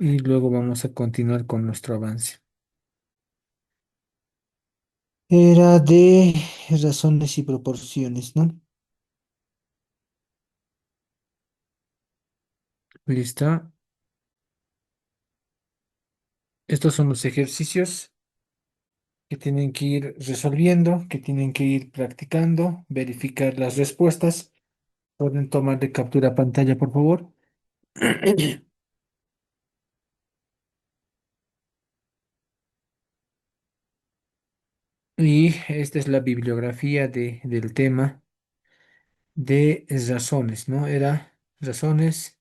y luego vamos a continuar con nuestro avance. Era de razones y proporciones, ¿no? Listo. Estos son los ejercicios que tienen que ir resolviendo, que tienen que ir practicando, verificar las respuestas. Pueden tomar de captura a pantalla, por favor. Y esta es la bibliografía del tema de razones, ¿no? Era razones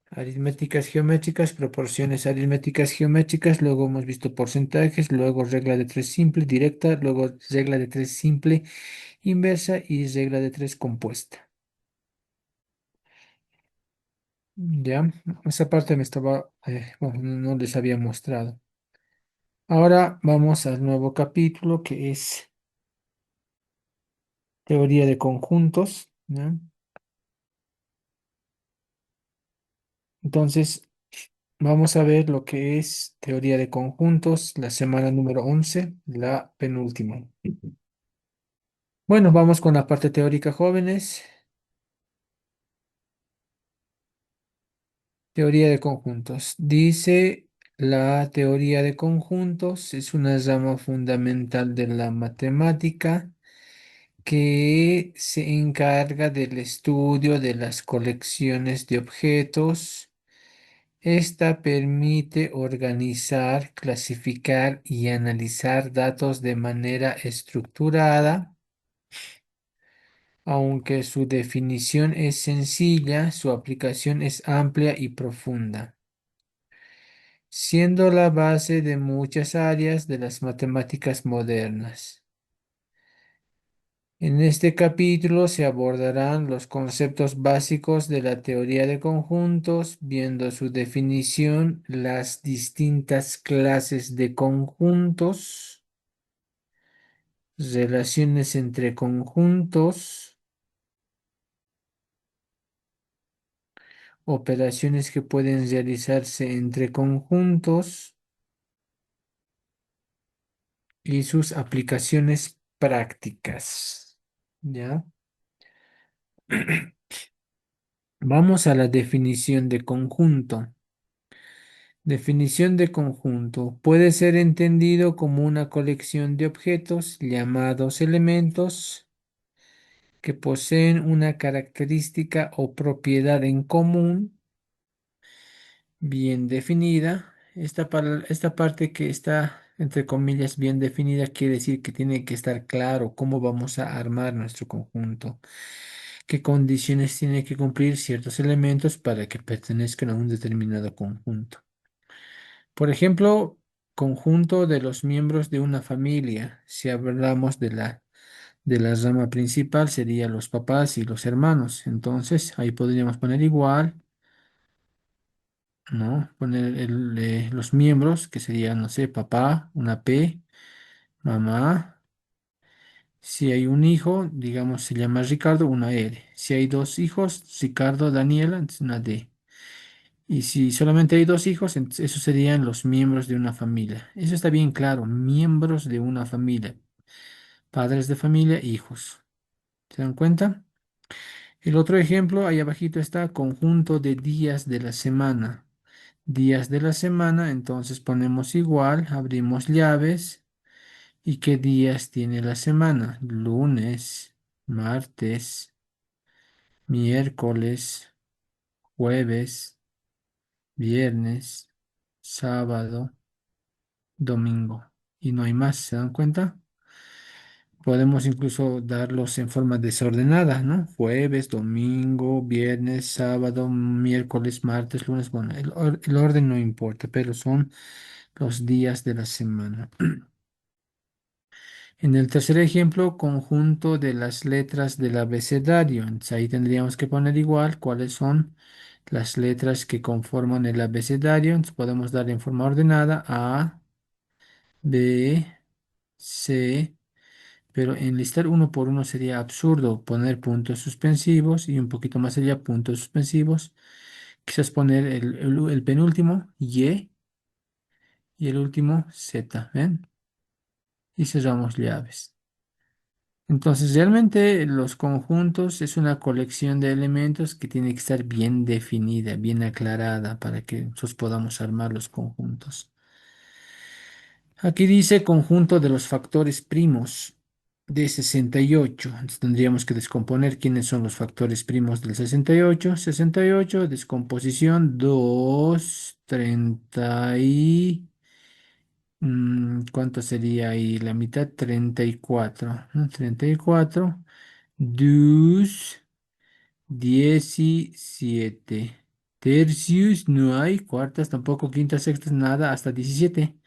aritméticas geométricas, proporciones aritméticas geométricas, luego hemos visto porcentajes, luego regla de tres simple, directa, luego regla de tres simple, inversa y regla de tres compuesta. Ya, esa parte me estaba, bueno, no les había mostrado. Ahora vamos al nuevo capítulo que es teoría de conjuntos, ¿ya? Entonces, vamos a ver lo que es teoría de conjuntos, la semana número 11, la penúltima. Bueno, vamos con la parte teórica, jóvenes. Teoría de conjuntos. Dice, la teoría de conjuntos es una rama fundamental de la matemática que se encarga del estudio de las colecciones de objetos. Esta permite organizar, clasificar y analizar datos de manera estructurada. Aunque su definición es sencilla, su aplicación es amplia y profunda, siendo la base de muchas áreas de las matemáticas modernas. En este capítulo se abordarán los conceptos básicos de la teoría de conjuntos, viendo su definición, las distintas clases de conjuntos, relaciones entre conjuntos, operaciones que pueden realizarse entre conjuntos y sus aplicaciones prácticas. ¿Ya? Vamos a la definición de conjunto. Definición de conjunto. Puede ser entendido como una colección de objetos llamados elementos que poseen una característica o propiedad en común bien definida. Esta parte que está, entre comillas, bien definida, quiere decir que tiene que estar claro cómo vamos a armar nuestro conjunto, qué condiciones tiene que cumplir ciertos elementos para que pertenezcan a un determinado conjunto. Por ejemplo, conjunto de los miembros de una familia. Si hablamos de la rama principal, serían los papás y los hermanos. Entonces, ahí podríamos poner igual, ¿no? Poner los miembros, que serían, no sé, papá, una P, mamá. Si hay un hijo, digamos, se llama Ricardo, una R. Si hay dos hijos, Ricardo, Daniela, entonces una D. Y si solamente hay dos hijos, entonces esos serían los miembros de una familia. Eso está bien claro, miembros de una familia, padres de familia, hijos. ¿Se dan cuenta? El otro ejemplo, ahí abajito está conjunto de días de la semana. Días de la semana, entonces ponemos igual, abrimos llaves. ¿Y qué días tiene la semana? Lunes, martes, miércoles, jueves, viernes, sábado, domingo. Y no hay más, ¿se dan cuenta? Podemos incluso darlos en forma desordenada, ¿no? Jueves, domingo, viernes, sábado, miércoles, martes, lunes. Bueno, el orden no importa, pero son los días de la semana. En el tercer ejemplo, conjunto de las letras del abecedario. Entonces ahí tendríamos que poner igual cuáles son las letras que conforman el abecedario. Entonces podemos dar en forma ordenada A, B, C, pero enlistar uno por uno sería absurdo. Poner puntos suspensivos y un poquito más sería puntos suspensivos. Quizás poner el penúltimo y el último Z, ¿ven? Y cerramos llaves. Entonces, realmente los conjuntos es una colección de elementos que tiene que estar bien definida, bien aclarada para que nosotros podamos armar los conjuntos. Aquí dice conjunto de los factores primos de 68. Entonces, tendríamos que descomponer quiénes son los factores primos del 68. 68, descomposición 2, 30 y... ¿cuánto sería ahí? La mitad, 34, ¿no? 34. Dus 17. Tercios no hay, cuartas tampoco, quintas, sextas, nada, hasta 17.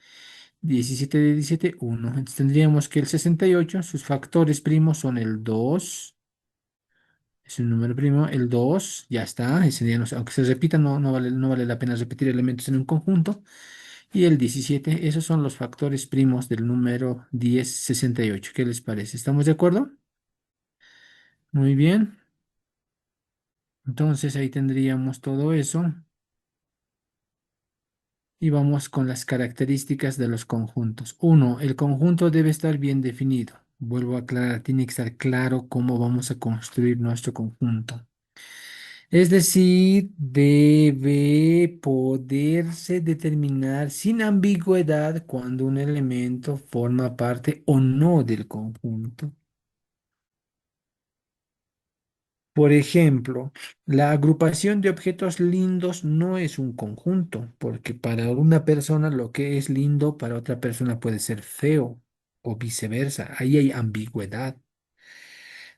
17 de 17, 1. Entonces tendríamos que el 68, sus factores primos son el 2, es un número primo, el 2, ya está, ese día aunque se repita, no vale la pena repetir elementos en un conjunto. Y el 17, esos son los factores primos del número 1068. ¿Qué les parece? ¿Estamos de acuerdo? Muy bien. Entonces ahí tendríamos todo eso y vamos con las características de los conjuntos. Uno, el conjunto debe estar bien definido. Vuelvo a aclarar, tiene que estar claro cómo vamos a construir nuestro conjunto. Es decir, debe poderse determinar sin ambigüedad cuando un elemento forma parte o no del conjunto. Por ejemplo, la agrupación de objetos lindos no es un conjunto, porque para una persona lo que es lindo para otra persona puede ser feo o viceversa. Ahí hay ambigüedad.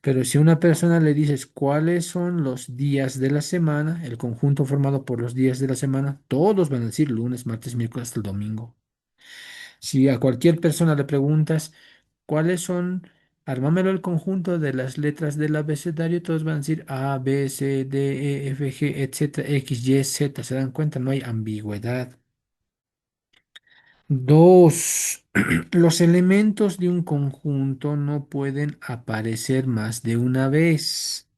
Pero si a una persona le dices cuáles son los días de la semana, el conjunto formado por los días de la semana, todos van a decir lunes, martes, miércoles hasta el domingo. Si a cualquier persona le preguntas cuáles son, armámelo el conjunto de las letras del abecedario, todos van a decir A, B, C, D, E, F, G, etcétera, X, Y, Z. ¿Se dan cuenta? No hay ambigüedad. Dos, los elementos de un conjunto no pueden aparecer más de una vez.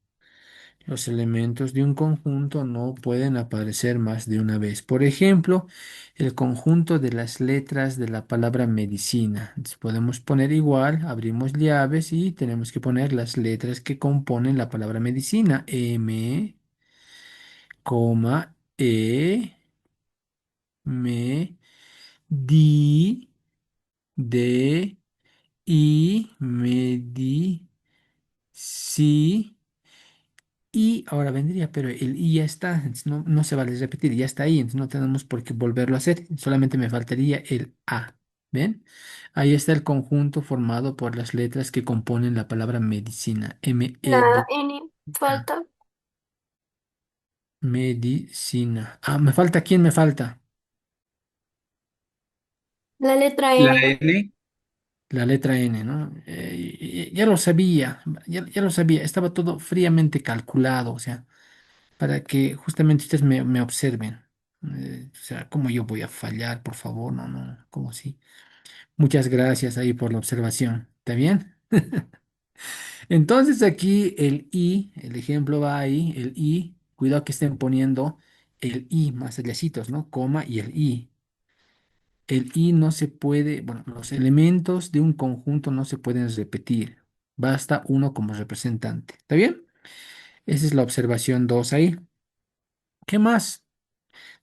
Los elementos de un conjunto no pueden aparecer más de una vez. Por ejemplo, el conjunto de las letras de la palabra medicina. Entonces, podemos poner igual, abrimos llaves y tenemos que poner las letras que componen la palabra medicina. M, coma, E, M, D, D, I, medi, si. Y ahora vendría, pero el i ya está, entonces no se vale repetir, ya está ahí, entonces no tenemos por qué volverlo a hacer, solamente me faltaría el a. ¿Ven? Ahí está el conjunto formado por las letras que componen la palabra medicina. La N falta. Medicina. Ah, me falta, ¿quién me falta? La letra La N. N. La letra N, ¿no? Ya lo sabía, ya lo sabía, estaba todo fríamente calculado, o sea, para que justamente ustedes me observen. O sea, ¿cómo yo voy a fallar, por favor? No, no, ¿cómo así? Muchas gracias ahí por la observación. ¿Está bien? Entonces aquí el I, el ejemplo va ahí, el I, cuidado que estén poniendo el I más allácitos, ¿no? Coma y el I. El I no se puede, bueno, los elementos de un conjunto no se pueden repetir. Basta uno como representante. ¿Está bien? Esa es la observación 2 ahí. ¿Qué más?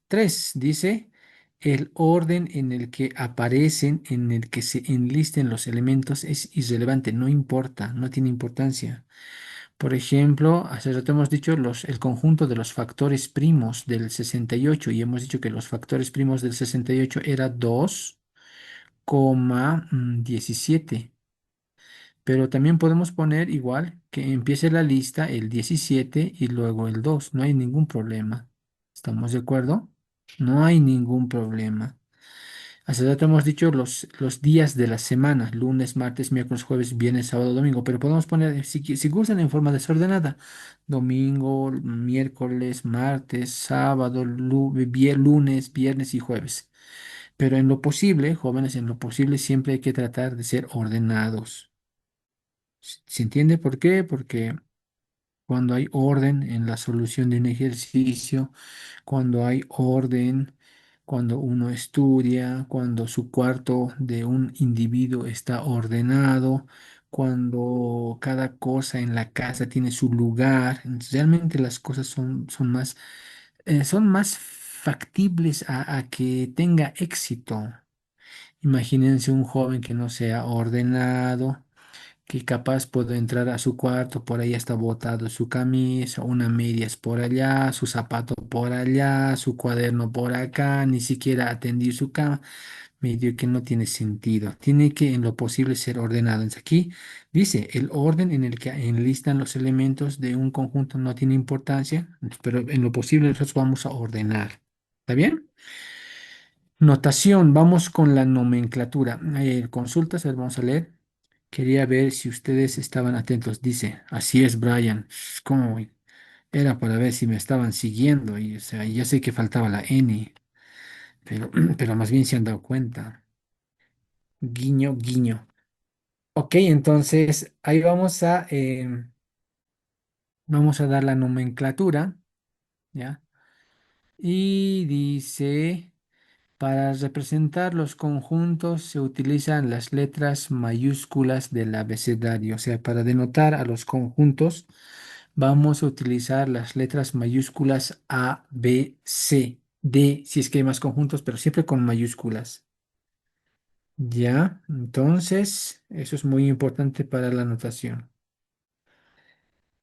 3 dice, el orden en el que aparecen, en el que se enlisten los elementos es irrelevante, no importa, no tiene importancia. Por ejemplo, hace rato hemos dicho el conjunto de los factores primos del 68 y hemos dicho que los factores primos del 68 era 2,17. Pero también podemos poner igual que empiece la lista el 17 y luego el 2. No hay ningún problema. ¿Estamos de acuerdo? No hay ningún problema. Hace rato hemos dicho los días de la semana, lunes, martes, miércoles, jueves, viernes, sábado, domingo, pero podemos poner, si gustan, en forma desordenada, domingo, miércoles, martes, sábado, lunes, viernes y jueves. Pero en lo posible, jóvenes, en lo posible siempre hay que tratar de ser ordenados. ¿Se entiende por qué? Porque cuando hay orden en la solución de un ejercicio, cuando hay orden, cuando uno estudia, cuando su cuarto de un individuo está ordenado, cuando cada cosa en la casa tiene su lugar. Entonces, realmente las cosas son más factibles a que tenga éxito. Imagínense un joven que no sea ordenado, que capaz puede entrar a su cuarto, por ahí está botado su camisa, una medias por allá, su zapato por allá, su cuaderno por acá, ni siquiera atender su cama, medio que no tiene sentido. Tiene que en lo posible ser ordenado. Entonces, aquí dice, el orden en el que enlistan los elementos de un conjunto no tiene importancia, pero en lo posible nosotros vamos a ordenar. ¿Está bien? Notación, vamos con la nomenclatura. Consultas, a ver, vamos a leer. Quería ver si ustedes estaban atentos. Dice, así es, Brian. ¿Cómo? Era para ver si me estaban siguiendo. Y, o sea, ya sé que faltaba la N, pero, pero más bien se han dado cuenta. Guiño, guiño. Ok, entonces ahí vamos a dar la nomenclatura, ¿ya? Y dice... Para representar los conjuntos se utilizan las letras mayúsculas del abecedario. O sea, para denotar a los conjuntos vamos a utilizar las letras mayúsculas A, B, C, D, si es que hay más conjuntos, pero siempre con mayúsculas. Ya, entonces, eso es muy importante para la notación.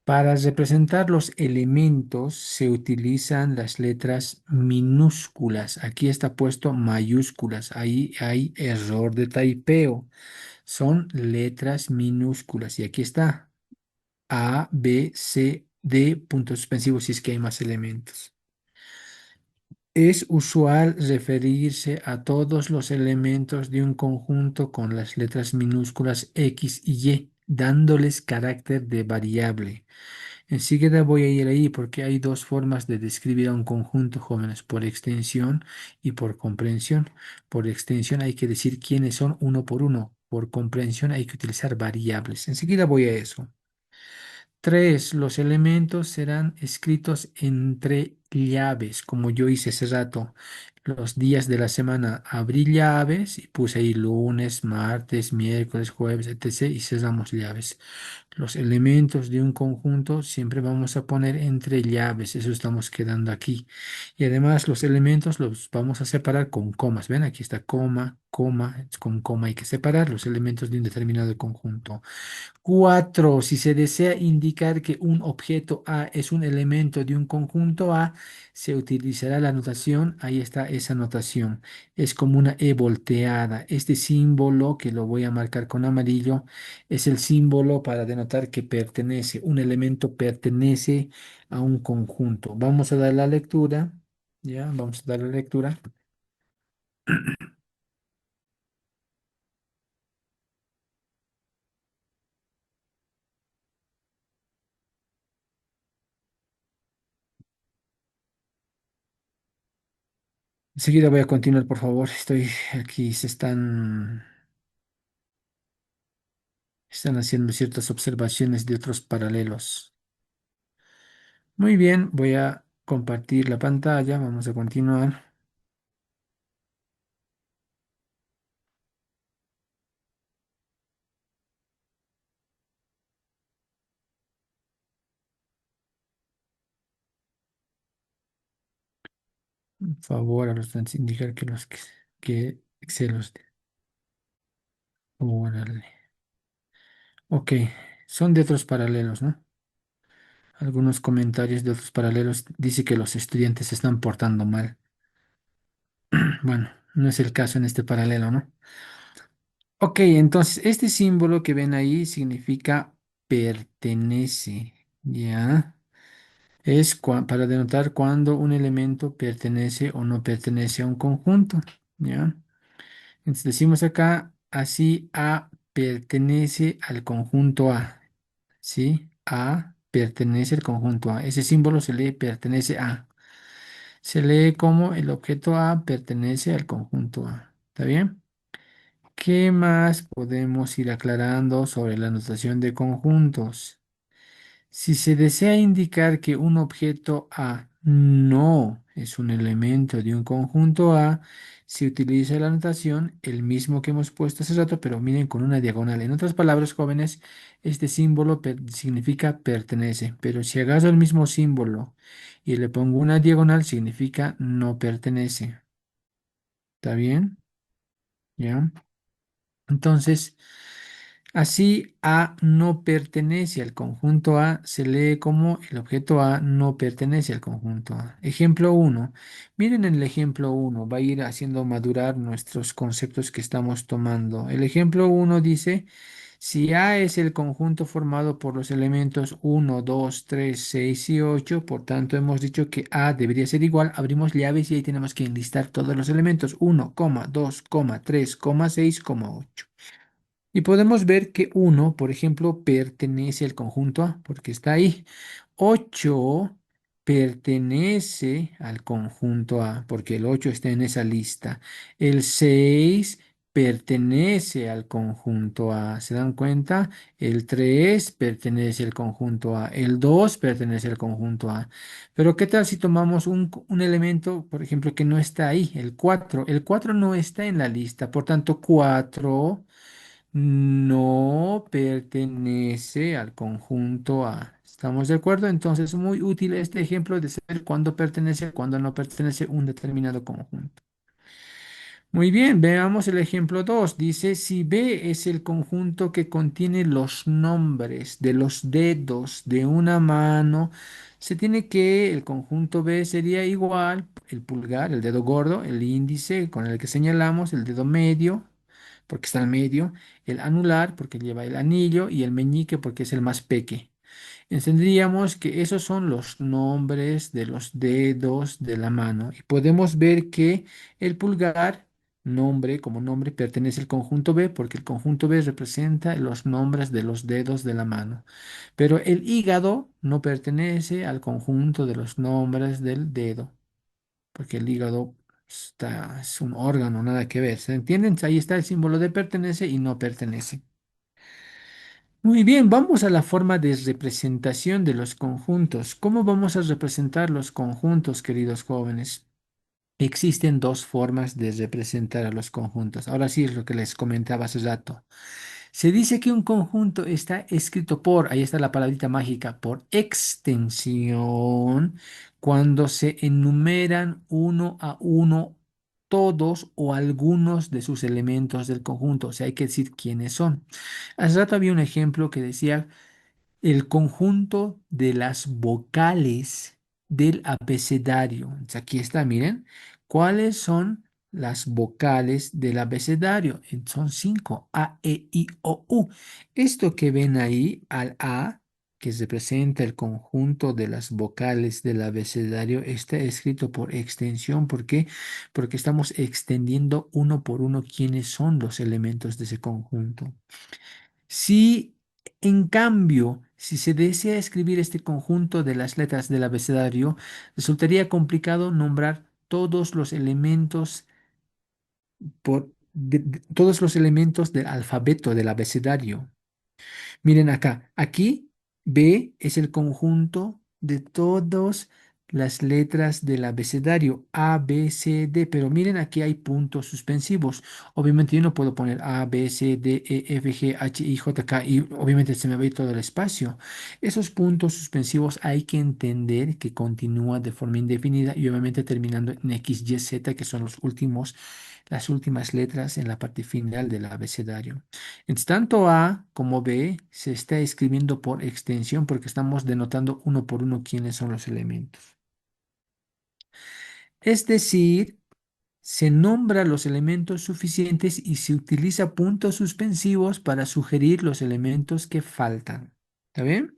Para representar los elementos se utilizan las letras minúsculas. Aquí está puesto mayúsculas. Ahí hay error de taipeo. Son letras minúsculas. Y aquí está A, B, C, D, puntos suspensivos si es que hay más elementos. Es usual referirse a todos los elementos de un conjunto con las letras minúsculas X y Y, dándoles carácter de variable. Enseguida voy a ir ahí porque hay dos formas de describir a un conjunto, jóvenes, por extensión y por comprensión. Por extensión hay que decir quiénes son uno por uno. Por comprensión hay que utilizar variables. Enseguida voy a eso. Tres, los elementos serán escritos entre llaves, como yo hice hace rato. Los días de la semana abrí llaves y puse ahí lunes, martes, miércoles, jueves, etc. y cerramos llaves. Los elementos de un conjunto siempre vamos a poner entre llaves, eso estamos quedando aquí. Y además los elementos los vamos a separar con comas. ¿Ven? Aquí está coma, coma, con coma hay que separar los elementos de un determinado conjunto. Cuatro, si se desea indicar que un objeto A es un elemento de un conjunto A, se utilizará la notación, ahí está esa notación. Es como una E volteada. Este símbolo, que lo voy a marcar con amarillo, es el símbolo para denotar que pertenece, un elemento pertenece a un conjunto. Vamos a dar la lectura, ¿ya? Vamos a dar la lectura. Enseguida voy a continuar, por favor. Estoy aquí, están haciendo ciertas observaciones de otros paralelos. Muy bien, voy a compartir la pantalla. Vamos a continuar. Por favor, a los tantos indicar que que Excel los... Órale. Ok, son de otros paralelos, ¿no? Algunos comentarios de otros paralelos dice que los estudiantes se están portando mal. Bueno, no es el caso en este paralelo, ¿no? Ok, entonces este símbolo que ven ahí significa pertenece, ¿ya? Es para denotar cuando un elemento pertenece o no pertenece a un conjunto, ¿ya? Entonces decimos acá, así A pertenece al conjunto A, ¿sí? A pertenece al conjunto A. Ese símbolo se lee pertenece a. Se lee como el objeto A pertenece al conjunto A. ¿Está bien? ¿Qué más podemos ir aclarando sobre la notación de conjuntos? Si se desea indicar que un objeto A no es un elemento de un conjunto A, se utiliza la notación, el mismo que hemos puesto hace rato, pero miren con una diagonal. En otras palabras, jóvenes, este símbolo significa pertenece, pero si agarro el mismo símbolo y le pongo una diagonal, significa no pertenece. ¿Está bien? ¿Ya? Entonces, así A no pertenece al conjunto A, se lee como el objeto A no pertenece al conjunto A. Ejemplo uno. Miren el ejemplo uno, va a ir haciendo madurar nuestros conceptos que estamos tomando. El ejemplo uno dice, si A es el conjunto formado por los elementos uno, 2, 3, 6 y 8, por tanto hemos dicho que A debería ser igual, abrimos llaves y ahí tenemos que enlistar todos los elementos, 1, 2, 3, 6, 8. Y podemos ver que uno, por ejemplo, pertenece al conjunto A, porque está ahí. 8 pertenece al conjunto A, porque el 8 está en esa lista. El 6 pertenece al conjunto A. ¿Se dan cuenta? El 3 pertenece al conjunto A. El 2 pertenece al conjunto A. Pero ¿qué tal si tomamos un elemento, por ejemplo, que no está ahí? El 4. El 4 no está en la lista, por tanto, 4 no pertenece al conjunto A. ¿Estamos de acuerdo? Entonces, muy útil este ejemplo de saber cuándo pertenece, cuándo no pertenece un determinado conjunto. Muy bien, veamos el ejemplo 2. Dice, si B es el conjunto que contiene los nombres de los dedos de una mano, se tiene que el conjunto B sería igual, el pulgar, el dedo gordo, el índice con el que señalamos, el dedo medio, porque está al medio, el anular, porque lleva el anillo, y el meñique, porque es el más peque. Entenderíamos que esos son los nombres de los dedos de la mano y podemos ver que el pulgar, nombre como nombre, pertenece al conjunto B porque el conjunto B representa los nombres de los dedos de la mano. Pero el hígado no pertenece al conjunto de los nombres del dedo porque el hígado es un órgano, nada que ver. ¿Se entienden? Ahí está el símbolo de pertenece y no pertenece. Muy bien, vamos a la forma de representación de los conjuntos. ¿Cómo vamos a representar los conjuntos, queridos jóvenes? Existen dos formas de representar a los conjuntos. Ahora sí es lo que les comentaba hace rato. Se dice que un conjunto está escrito por, ahí está la palabrita mágica, por extensión, cuando se enumeran uno a uno todos o algunos de sus elementos del conjunto. O sea, hay que decir quiénes son. Hace rato había un ejemplo que decía el conjunto de las vocales del abecedario. Entonces, aquí está, miren, ¿cuáles son las vocales del abecedario? Son cinco, A, E, I, O, U. Esto que ven ahí, al A, que representa el conjunto de las vocales del abecedario, está escrito por extensión. ¿Por qué? Porque estamos extendiendo uno por uno quiénes son los elementos de ese conjunto. Si, en cambio, si se desea escribir este conjunto de las letras del abecedario, resultaría complicado nombrar todos los elementos todos los elementos del alfabeto del abecedario. Miren acá, aquí B es el conjunto de todas las letras del abecedario A, B, C, D, pero miren aquí hay puntos suspensivos. Obviamente yo no puedo poner A, B, C, D, E, F, G, H, I, J, K y obviamente se me va a ir todo el espacio. Esos puntos suspensivos hay que entender que continúan de forma indefinida y obviamente terminando en X, Y, Z, que son las últimas letras en la parte final del abecedario. Entonces, tanto A como B se está escribiendo por extensión porque estamos denotando uno por uno quiénes son los elementos. Es decir, se nombra los elementos suficientes y se utiliza puntos suspensivos para sugerir los elementos que faltan. ¿Está bien?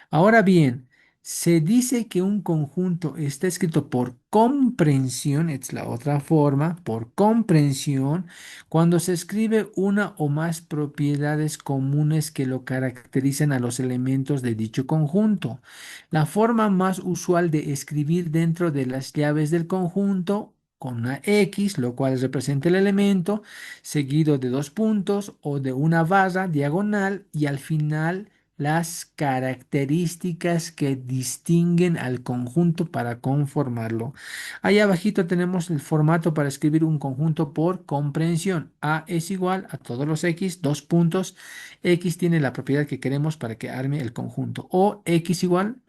Ahora bien, se dice que un conjunto está escrito por comprensión, es la otra forma, por comprensión, cuando se escribe una o más propiedades comunes que lo caracterizan a los elementos de dicho conjunto. La forma más usual de escribir dentro de las llaves del conjunto con una X, lo cual representa el elemento, seguido de dos puntos o de una barra diagonal y al final las características que distinguen al conjunto para conformarlo. Ahí abajito tenemos el formato para escribir un conjunto por comprensión. A es igual a todos los X, dos puntos. X tiene la propiedad que queremos para que arme el conjunto. O X igual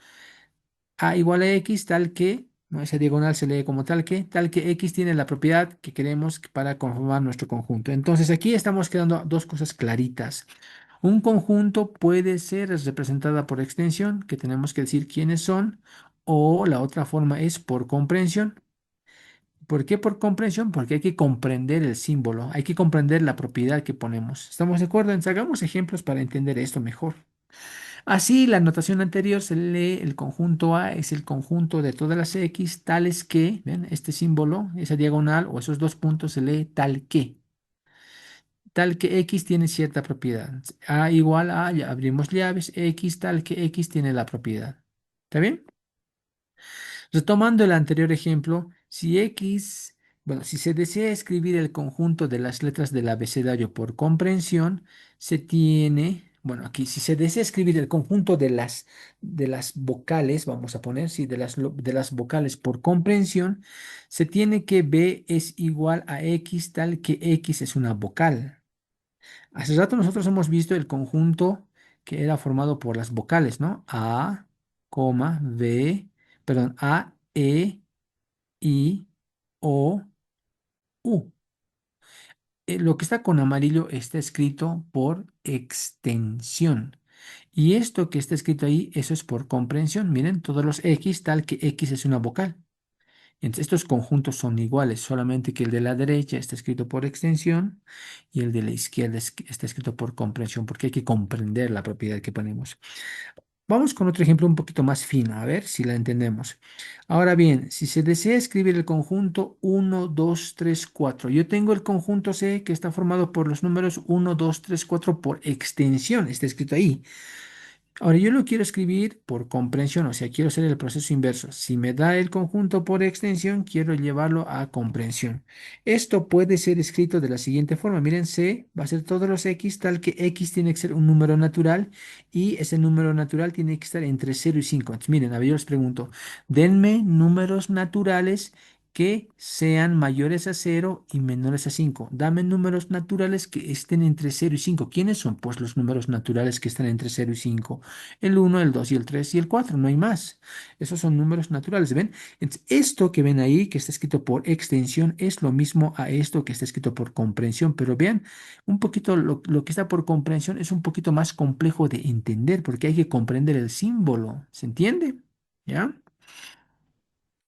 A igual a X tal que, ¿no? Esa diagonal se lee como tal que X tiene la propiedad que queremos para conformar nuestro conjunto. Entonces aquí estamos quedando dos cosas claritas. Un conjunto puede ser representada por extensión, que tenemos que decir quiénes son, o la otra forma es por comprensión. ¿Por qué por comprensión? Porque hay que comprender el símbolo, hay que comprender la propiedad que ponemos. ¿Estamos de acuerdo? Entonces, hagamos ejemplos para entender esto mejor. Así, la notación anterior se lee el conjunto A es el conjunto de todas las X tales que, ¿ven? Este símbolo, esa diagonal o esos dos puntos se lee tal que X tiene cierta propiedad. A igual a, ya abrimos llaves, X tal que X tiene la propiedad. ¿Está bien? Retomando el anterior ejemplo, si se desea escribir el conjunto de las letras del abecedario por comprensión, se tiene, bueno, aquí si se desea escribir el conjunto de las vocales, vamos a poner, sí, de las vocales por comprensión, se tiene que B es igual a X tal que X es una vocal. Hace rato nosotros hemos visto el conjunto que era formado por las vocales, ¿no? A, coma, B, perdón, A, E, I, O, U. Lo que está con amarillo está escrito por extensión. Y esto que está escrito ahí, eso es por comprensión. Miren, todos los X, tal que X es una vocal. Entonces, estos conjuntos son iguales, solamente que el de la derecha está escrito por extensión y el de la izquierda está escrito por comprensión, porque hay que comprender la propiedad que ponemos. Vamos con otro ejemplo un poquito más fino, a ver si la entendemos. Ahora bien, si se desea escribir el conjunto uno, 2, 3, 4, yo tengo el conjunto C que está formado por los números uno, 2, 3, 4 por extensión, está escrito ahí. Ahora yo lo quiero escribir por comprensión, o sea, quiero hacer el proceso inverso. Si me da el conjunto por extensión, quiero llevarlo a comprensión. Esto puede ser escrito de la siguiente forma. Miren, C va a ser todos los X, tal que X tiene que ser un número natural y ese número natural tiene que estar entre 0 y 5. Entonces, miren, a ver, yo les pregunto, denme números naturales que sean mayores a 0 y menores a 5. Dame números naturales que estén entre 0 y 5. ¿Quiénes son? Pues los números naturales que están entre 0 y 5. El uno, el 2 y el 3 y el 4. No hay más. Esos son números naturales, ¿ven? Entonces, esto que ven ahí, que está escrito por extensión, es lo mismo a esto que está escrito por comprensión. Pero vean, un poquito lo que está por comprensión es un poquito más complejo de entender porque hay que comprender el símbolo. ¿Se entiende? ¿Ya?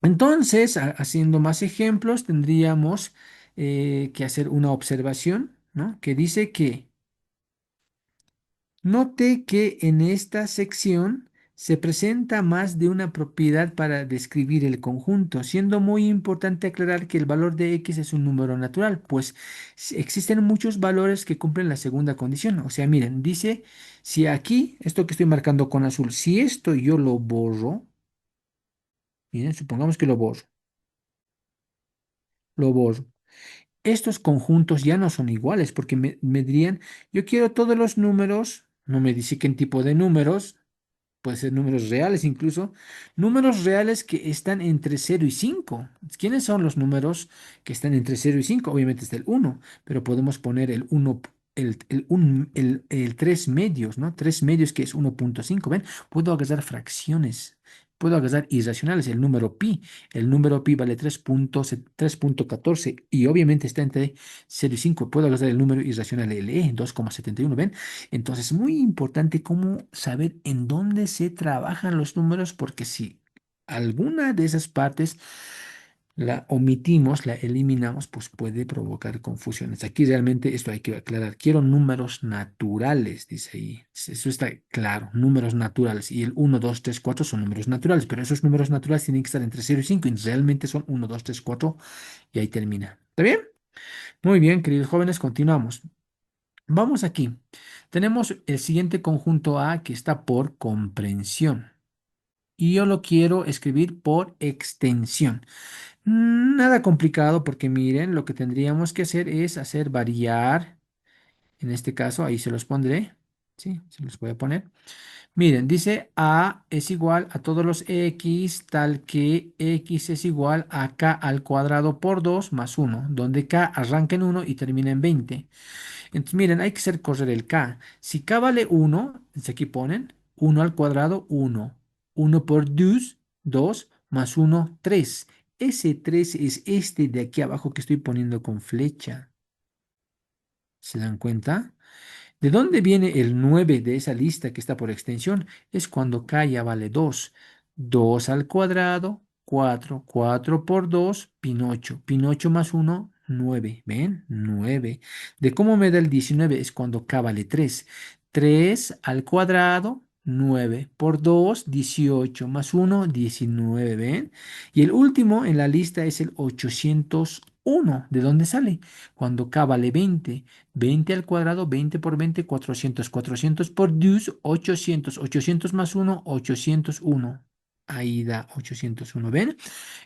Entonces, haciendo más ejemplos, tendríamos que hacer una observación, ¿no? Que dice que note que en esta sección se presenta más de una propiedad para describir el conjunto, siendo muy importante aclarar que el valor de x es un número natural, pues existen muchos valores que cumplen la segunda condición. O sea, miren, dice, si aquí, esto que estoy marcando con azul, si esto yo lo borro, miren, supongamos que lo borro. Estos conjuntos ya no son iguales porque me dirían, yo quiero todos los números, no me dice qué tipo de números, puede ser números reales incluso, números reales que están entre 0 y 5. ¿Quiénes son los números que están entre 0 y 5? Obviamente está el uno, pero podemos poner el uno, el 3 medios, ¿no? 3 medios que es 1,5. ¿Ven? Puedo agarrar fracciones. Puedo agarrar irracionales, el número pi vale 3,14 y obviamente está entre 0 y 5. Puedo agarrar el número irracional LE, 2,71. ¿Ven? Entonces, es muy importante cómo saber en dónde se trabajan los números, porque si alguna de esas partes la omitimos, la eliminamos, pues puede provocar confusiones. Aquí realmente esto hay que aclarar. Quiero números naturales, dice ahí. Eso está claro, números naturales. Y el uno, 2, 3, 4 son números naturales, pero esos números naturales tienen que estar entre 0 y 5 y realmente son uno, 2, 3, 4 y ahí termina. ¿Está bien? Muy bien, queridos jóvenes, continuamos. Vamos aquí. Tenemos el siguiente conjunto A que está por comprensión y yo lo quiero escribir por extensión. Nada complicado porque miren, lo que tendríamos que hacer es hacer variar, en este caso, ahí se los pondré. ¿sí? Se los voy a poner. Miren, dice A es igual a todos los X, tal que X es igual a K al cuadrado por 2 más uno, donde K arranca en uno y termina en 20. Entonces, miren, hay que hacer correr el K. Si K vale uno, entonces aquí ponen uno al cuadrado, uno, uno por 2, 2 más uno, 3. Ese 3 es este de aquí abajo que estoy poniendo con flecha. ¿Se dan cuenta? ¿De dónde viene el 9 de esa lista que está por extensión? Es cuando k ya vale 2. 2 al cuadrado, 4. 4 por 2, Pinocho. Pinocho más uno, 9. ¿Ven? 9. ¿De cómo me da el 19? Es cuando k vale 3. 3 al cuadrado, 9 por 2, 18 más uno, 19. ¿Ven? Y el último en la lista es el 801. ¿De dónde sale? Cuando k vale 20. 20 al cuadrado, 20 por 20, 400. 400 por 2, 800. 800 más uno, 801. Ahí da 801. ¿Ven?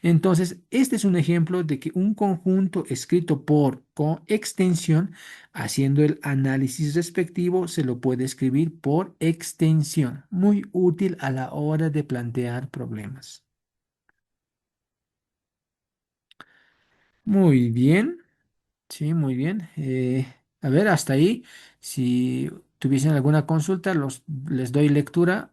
Entonces, este es un ejemplo de que un conjunto escrito por con extensión, haciendo el análisis respectivo, se lo puede escribir por extensión. Muy útil a la hora de plantear problemas. Muy bien. Sí, muy bien. A ver, hasta ahí. Si tuviesen alguna consulta, les doy lectura.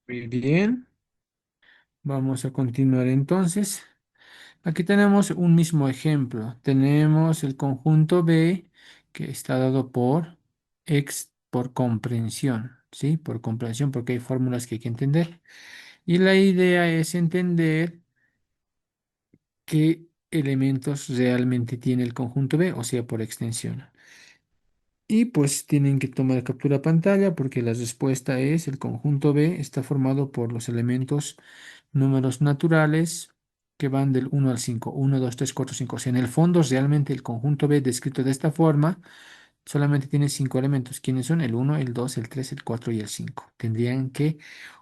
Muy bien. Vamos a continuar entonces. Aquí tenemos un mismo ejemplo. Tenemos el conjunto B que está dado por X por comprensión. ¿Sí? Por comprensión, porque hay fórmulas que hay que entender. Y la idea es entender qué elementos realmente tiene el conjunto B, o sea, por extensión. Y pues tienen que tomar captura pantalla porque la respuesta es el conjunto B está formado por los elementos números naturales que van del 1 al 5. 1, 2, 3, 4, 5. O sea, en el fondo realmente el conjunto B descrito de esta forma solamente tiene 5 elementos. ¿Quiénes son? El 1, el 2, el 3, el 4 y el 5. Tendrían que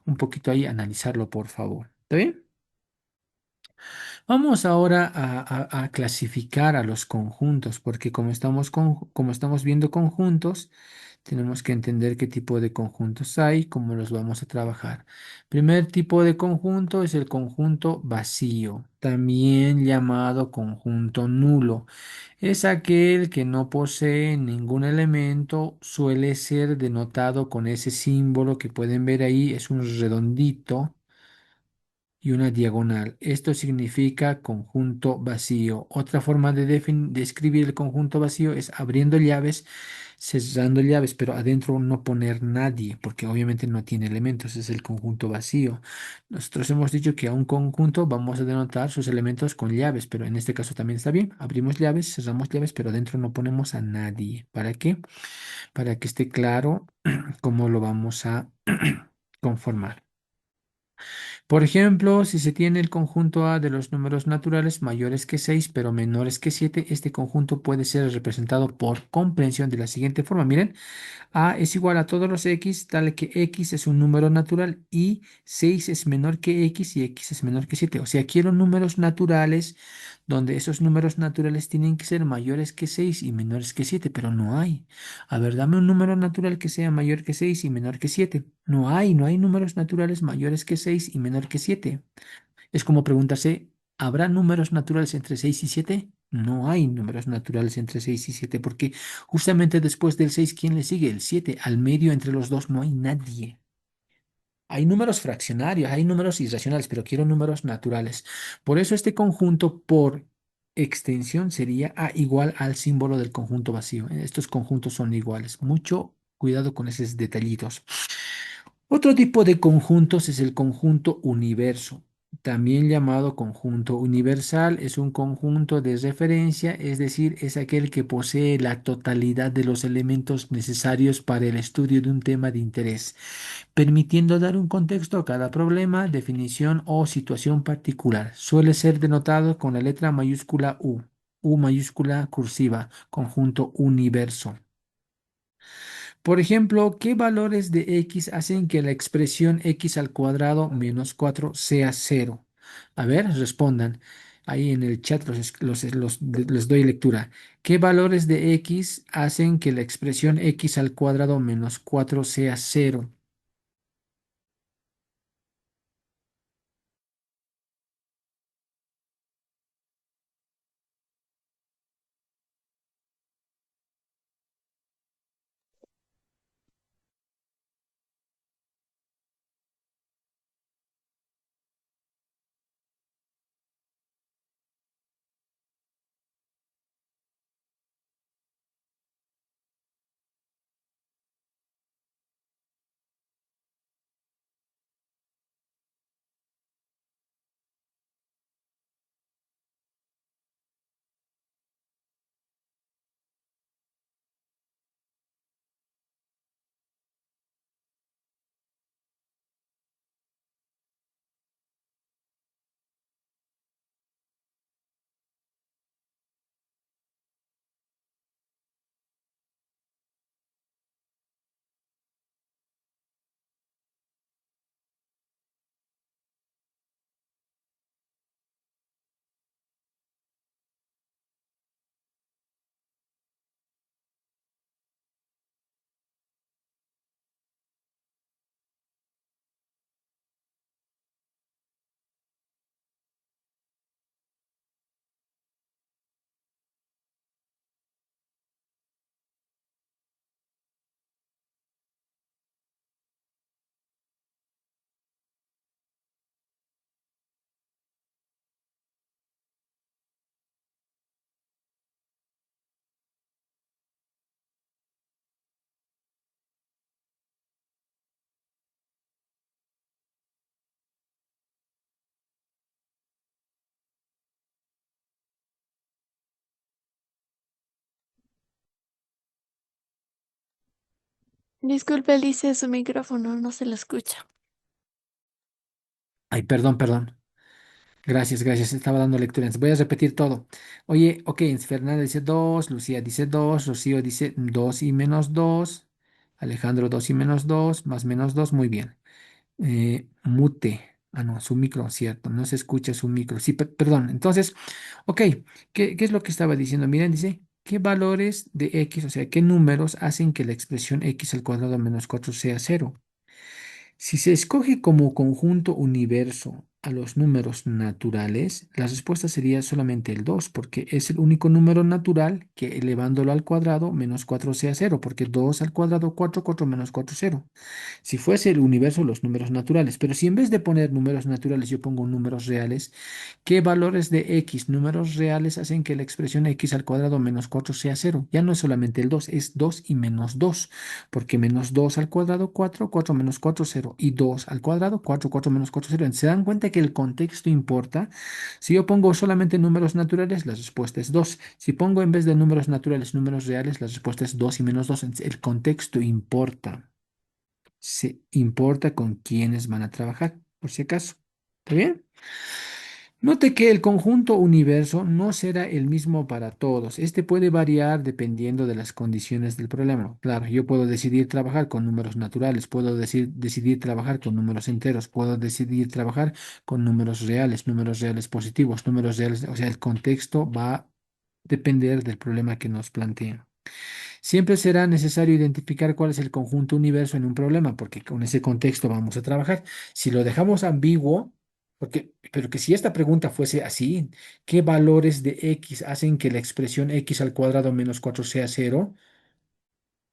un poquito ahí analizarlo, por favor. ¿Está bien? Vamos ahora a clasificar a los conjuntos, porque como estamos viendo conjuntos, tenemos que entender qué tipo de conjuntos hay, cómo los vamos a trabajar. Primer tipo de conjunto es el conjunto vacío, también llamado conjunto nulo. Es aquel que no posee ningún elemento, suele ser denotado con ese símbolo que pueden ver ahí, es un redondito. y una diagonal. Esto significa conjunto vacío. Otra forma de escribir el conjunto vacío es abriendo llaves, cerrando llaves, pero adentro no poner nadie, porque obviamente no tiene elementos, es el conjunto vacío. Nosotros hemos dicho que a un conjunto vamos a denotar sus elementos con llaves, pero en este caso también está bien. Abrimos llaves, cerramos llaves, pero adentro no ponemos a nadie. ¿Para qué? Para que esté claro cómo lo vamos a conformar. Por ejemplo, si se tiene el conjunto A de los números naturales mayores que 6 pero menores que 7, este conjunto puede ser representado por comprensión de la siguiente forma. Miren, A es igual a todos los X, tal que X es un número natural y 6 es menor que X y X es menor que 7. O sea, quiero números naturales donde esos números naturales tienen que ser mayores que 6 y menores que 7, pero no hay. A ver, dame un número natural que sea mayor que 6 y menor que 7. No hay números naturales mayores que 6 y menor que 7. Es como preguntarse, ¿habrá números naturales entre 6 y 7? No hay números naturales entre 6 y 7 porque justamente después del 6, ¿quién le sigue? El 7. Al medio entre los dos no hay nadie. Hay números fraccionarios, hay números irracionales, pero quiero números naturales. Por eso este conjunto por extensión sería A igual al símbolo del conjunto vacío. Estos conjuntos son iguales. Mucho cuidado con esos detallitos. Otro tipo de conjuntos es el conjunto universo, también llamado conjunto universal. Es un conjunto de referencia, es decir, es aquel que posee la totalidad de los elementos necesarios para el estudio de un tema de interés, permitiendo dar un contexto a cada problema, definición o situación particular. Suele ser denotado con la letra mayúscula U mayúscula cursiva, conjunto universo. Por ejemplo, ¿qué valores de x hacen que la expresión x al cuadrado menos 4 sea cero? A ver, respondan. Ahí en el chat les doy lectura. ¿Qué valores de x hacen que la expresión x al cuadrado menos 4 sea cero? Disculpe, dice su micrófono, no se lo escucha. Ay, perdón, perdón. Gracias, gracias. Estaba dando lectura. Voy a repetir todo. Oye, ok, Fernanda dice 2, Lucía dice 2, Rocío dice 2 y menos 2, Alejandro 2 y menos 2, más menos 2. Muy bien. Mute. Ah, no, su micro, cierto. No se escucha su micro. Sí, perdón. Entonces, ok, ¿qué es lo que estaba diciendo? Miren, dice, ¿qué valores de x, o sea, qué números hacen que la expresión x al cuadrado menos 4 sea cero? Si se escoge como conjunto universo a los números naturales, la respuesta sería solamente el 2 porque es el único número natural que elevándolo al cuadrado menos 4 sea cero, porque 2 al cuadrado, 4 4 menos 4 cero. Si fuese el universo, los números naturales. Pero si en vez de poner números naturales yo pongo números reales, ¿qué valores de x, números reales, hacen que la expresión x al cuadrado menos 4 sea cero? Ya no es solamente el 2, es 2 y menos 2, porque menos 2 al cuadrado, 4 4 menos 4 cero, y 2 al cuadrado, 4 4 menos 4 cero. ¿Se dan cuenta que el contexto importa? Si yo pongo solamente números naturales, la respuesta es 2. Si pongo en vez de números naturales números reales, la respuesta es 2 y menos 2. El contexto importa. Se importa con quiénes van a trabajar, por si acaso. ¿Está bien? Note que el conjunto universo no será el mismo para todos. Este puede variar dependiendo de las condiciones del problema. Claro, yo puedo decidir trabajar con números naturales, puedo decidir trabajar con números enteros, puedo decidir trabajar con números reales positivos, números reales, o sea, el contexto va a depender del problema que nos planteen. Siempre será necesario identificar cuál es el conjunto universo en un problema, porque con ese contexto vamos a trabajar. Si lo dejamos ambiguo, pero que si esta pregunta fuese así, ¿qué valores de x hacen que la expresión x al cuadrado menos 4 sea cero?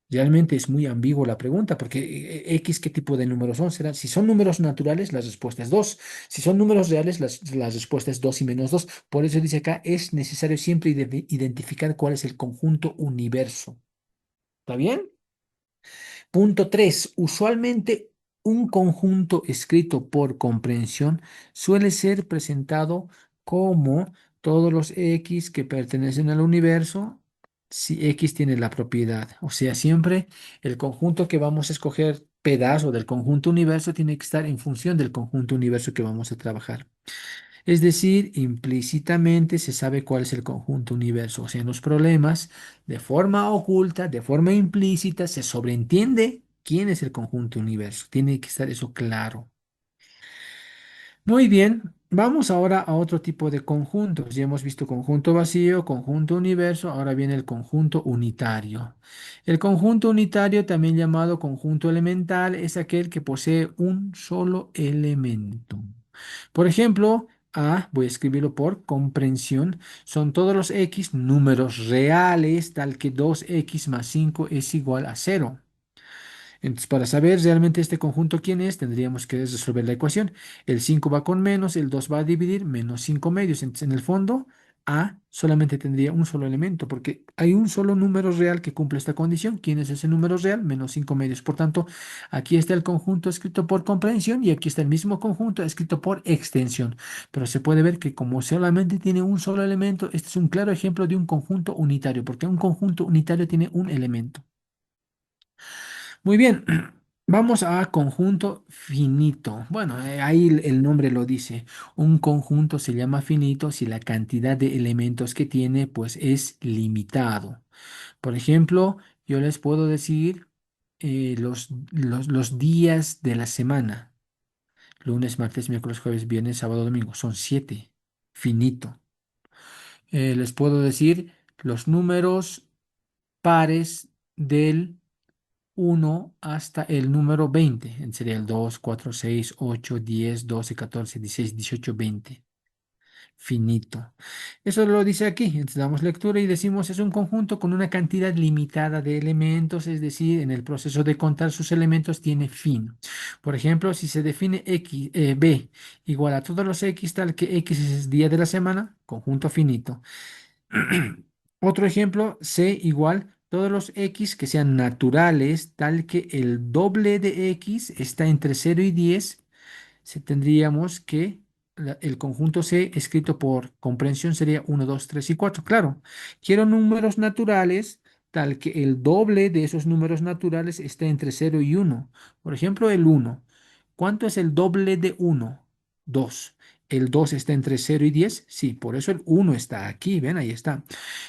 Realmente es muy ambigua la pregunta, porque x, ¿qué tipo de números son? Si son números naturales, la respuesta es 2. Si son números reales, la respuesta es 2 y menos 2. Por eso dice acá, es necesario siempre identificar cuál es el conjunto universo. ¿Está bien? Punto 3. Usualmente un conjunto escrito por comprensión suele ser presentado como todos los x que pertenecen al universo si x tiene la propiedad. O sea, siempre el conjunto que vamos a escoger, pedazo del conjunto universo, tiene que estar en función del conjunto universo que vamos a trabajar. Es decir, implícitamente se sabe cuál es el conjunto universo. O sea, en los problemas, de forma oculta, de forma implícita, se sobreentiende quién es el conjunto universo. Tiene que estar eso claro. Muy bien, vamos ahora a otro tipo de conjuntos. Ya hemos visto conjunto vacío, conjunto universo, ahora viene el conjunto unitario. El conjunto unitario, también llamado conjunto elemental, es aquel que posee un solo elemento. Por ejemplo, A, voy a escribirlo por comprensión, son todos los x números reales, tal que 2x más 5 es igual a cero. Entonces, para saber realmente este conjunto quién es, tendríamos que resolver la ecuación. El 5 va con menos, el 2 va a dividir, menos 5 medios. Entonces, en el fondo, A solamente tendría un solo elemento, porque hay un solo número real que cumple esta condición. ¿Quién es ese número real? Menos 5 medios. Por tanto, aquí está el conjunto escrito por comprensión y aquí está el mismo conjunto escrito por extensión. Pero se puede ver que como solamente tiene un solo elemento, este es un claro ejemplo de un conjunto unitario, porque un conjunto unitario tiene un elemento. Muy bien, vamos a conjunto finito. Bueno, ahí el nombre lo dice. Un conjunto se llama finito si la cantidad de elementos que tiene pues es limitado. Por ejemplo, yo les puedo decir los días de la semana. Lunes, martes, miércoles, jueves, viernes, sábado, domingo. Son 7. Finito. Les puedo decir los números pares del 1 hasta el número 20. Sería el 2, 4, 6, 8, 10, 12, 14, 16, 18, 20. Finito. Eso lo dice aquí. Entonces damos lectura y decimos es un conjunto con una cantidad limitada de elementos, es decir, en el proceso de contar sus elementos tiene fin. Por ejemplo, si se define B igual a todos los X, tal que X es día de la semana, conjunto finito. Otro ejemplo, C igual todos los x que sean naturales, tal que el doble de x está entre 0 y 10. Tendríamos que el conjunto C escrito por comprensión sería 1, 2, 3 y 4. Claro, quiero números naturales, tal que el doble de esos números naturales esté entre 0 y 1. Por ejemplo, el 1. ¿Cuánto es el doble de 1? 2. ¿El 2 está entre 0 y 10? Sí, por eso el 1 está aquí. Ven, ahí está.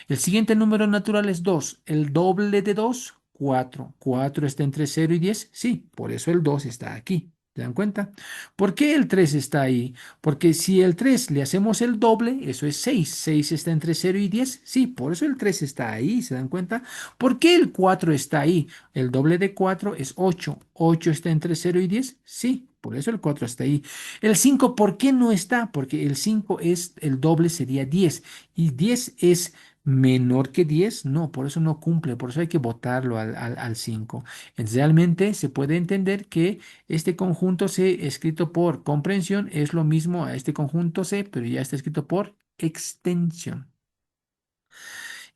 El siguiente número natural es 2. ¿El doble de 2? 4. ¿4 está entre 0 y 10? Sí, por eso el 2 está aquí. ¿Se dan cuenta? ¿Por qué el 3 está ahí? Porque si el 3 le hacemos el doble, eso es 6. ¿6 está entre 0 y 10? Sí, por eso el 3 está ahí. ¿Se dan cuenta? ¿Por qué el 4 está ahí? El doble de 4 es 8. ¿8 está entre 0 y 10? Sí, Por eso el 4 está ahí. El 5, ¿por qué no está? Porque el 5 es, el doble sería 10. ¿Y 10 es menor que 10? No, por eso no cumple. Por eso hay que botarlo al 5. Entonces, realmente se puede entender que este conjunto C escrito por comprensión es lo mismo a este conjunto C, pero ya está escrito por extensión.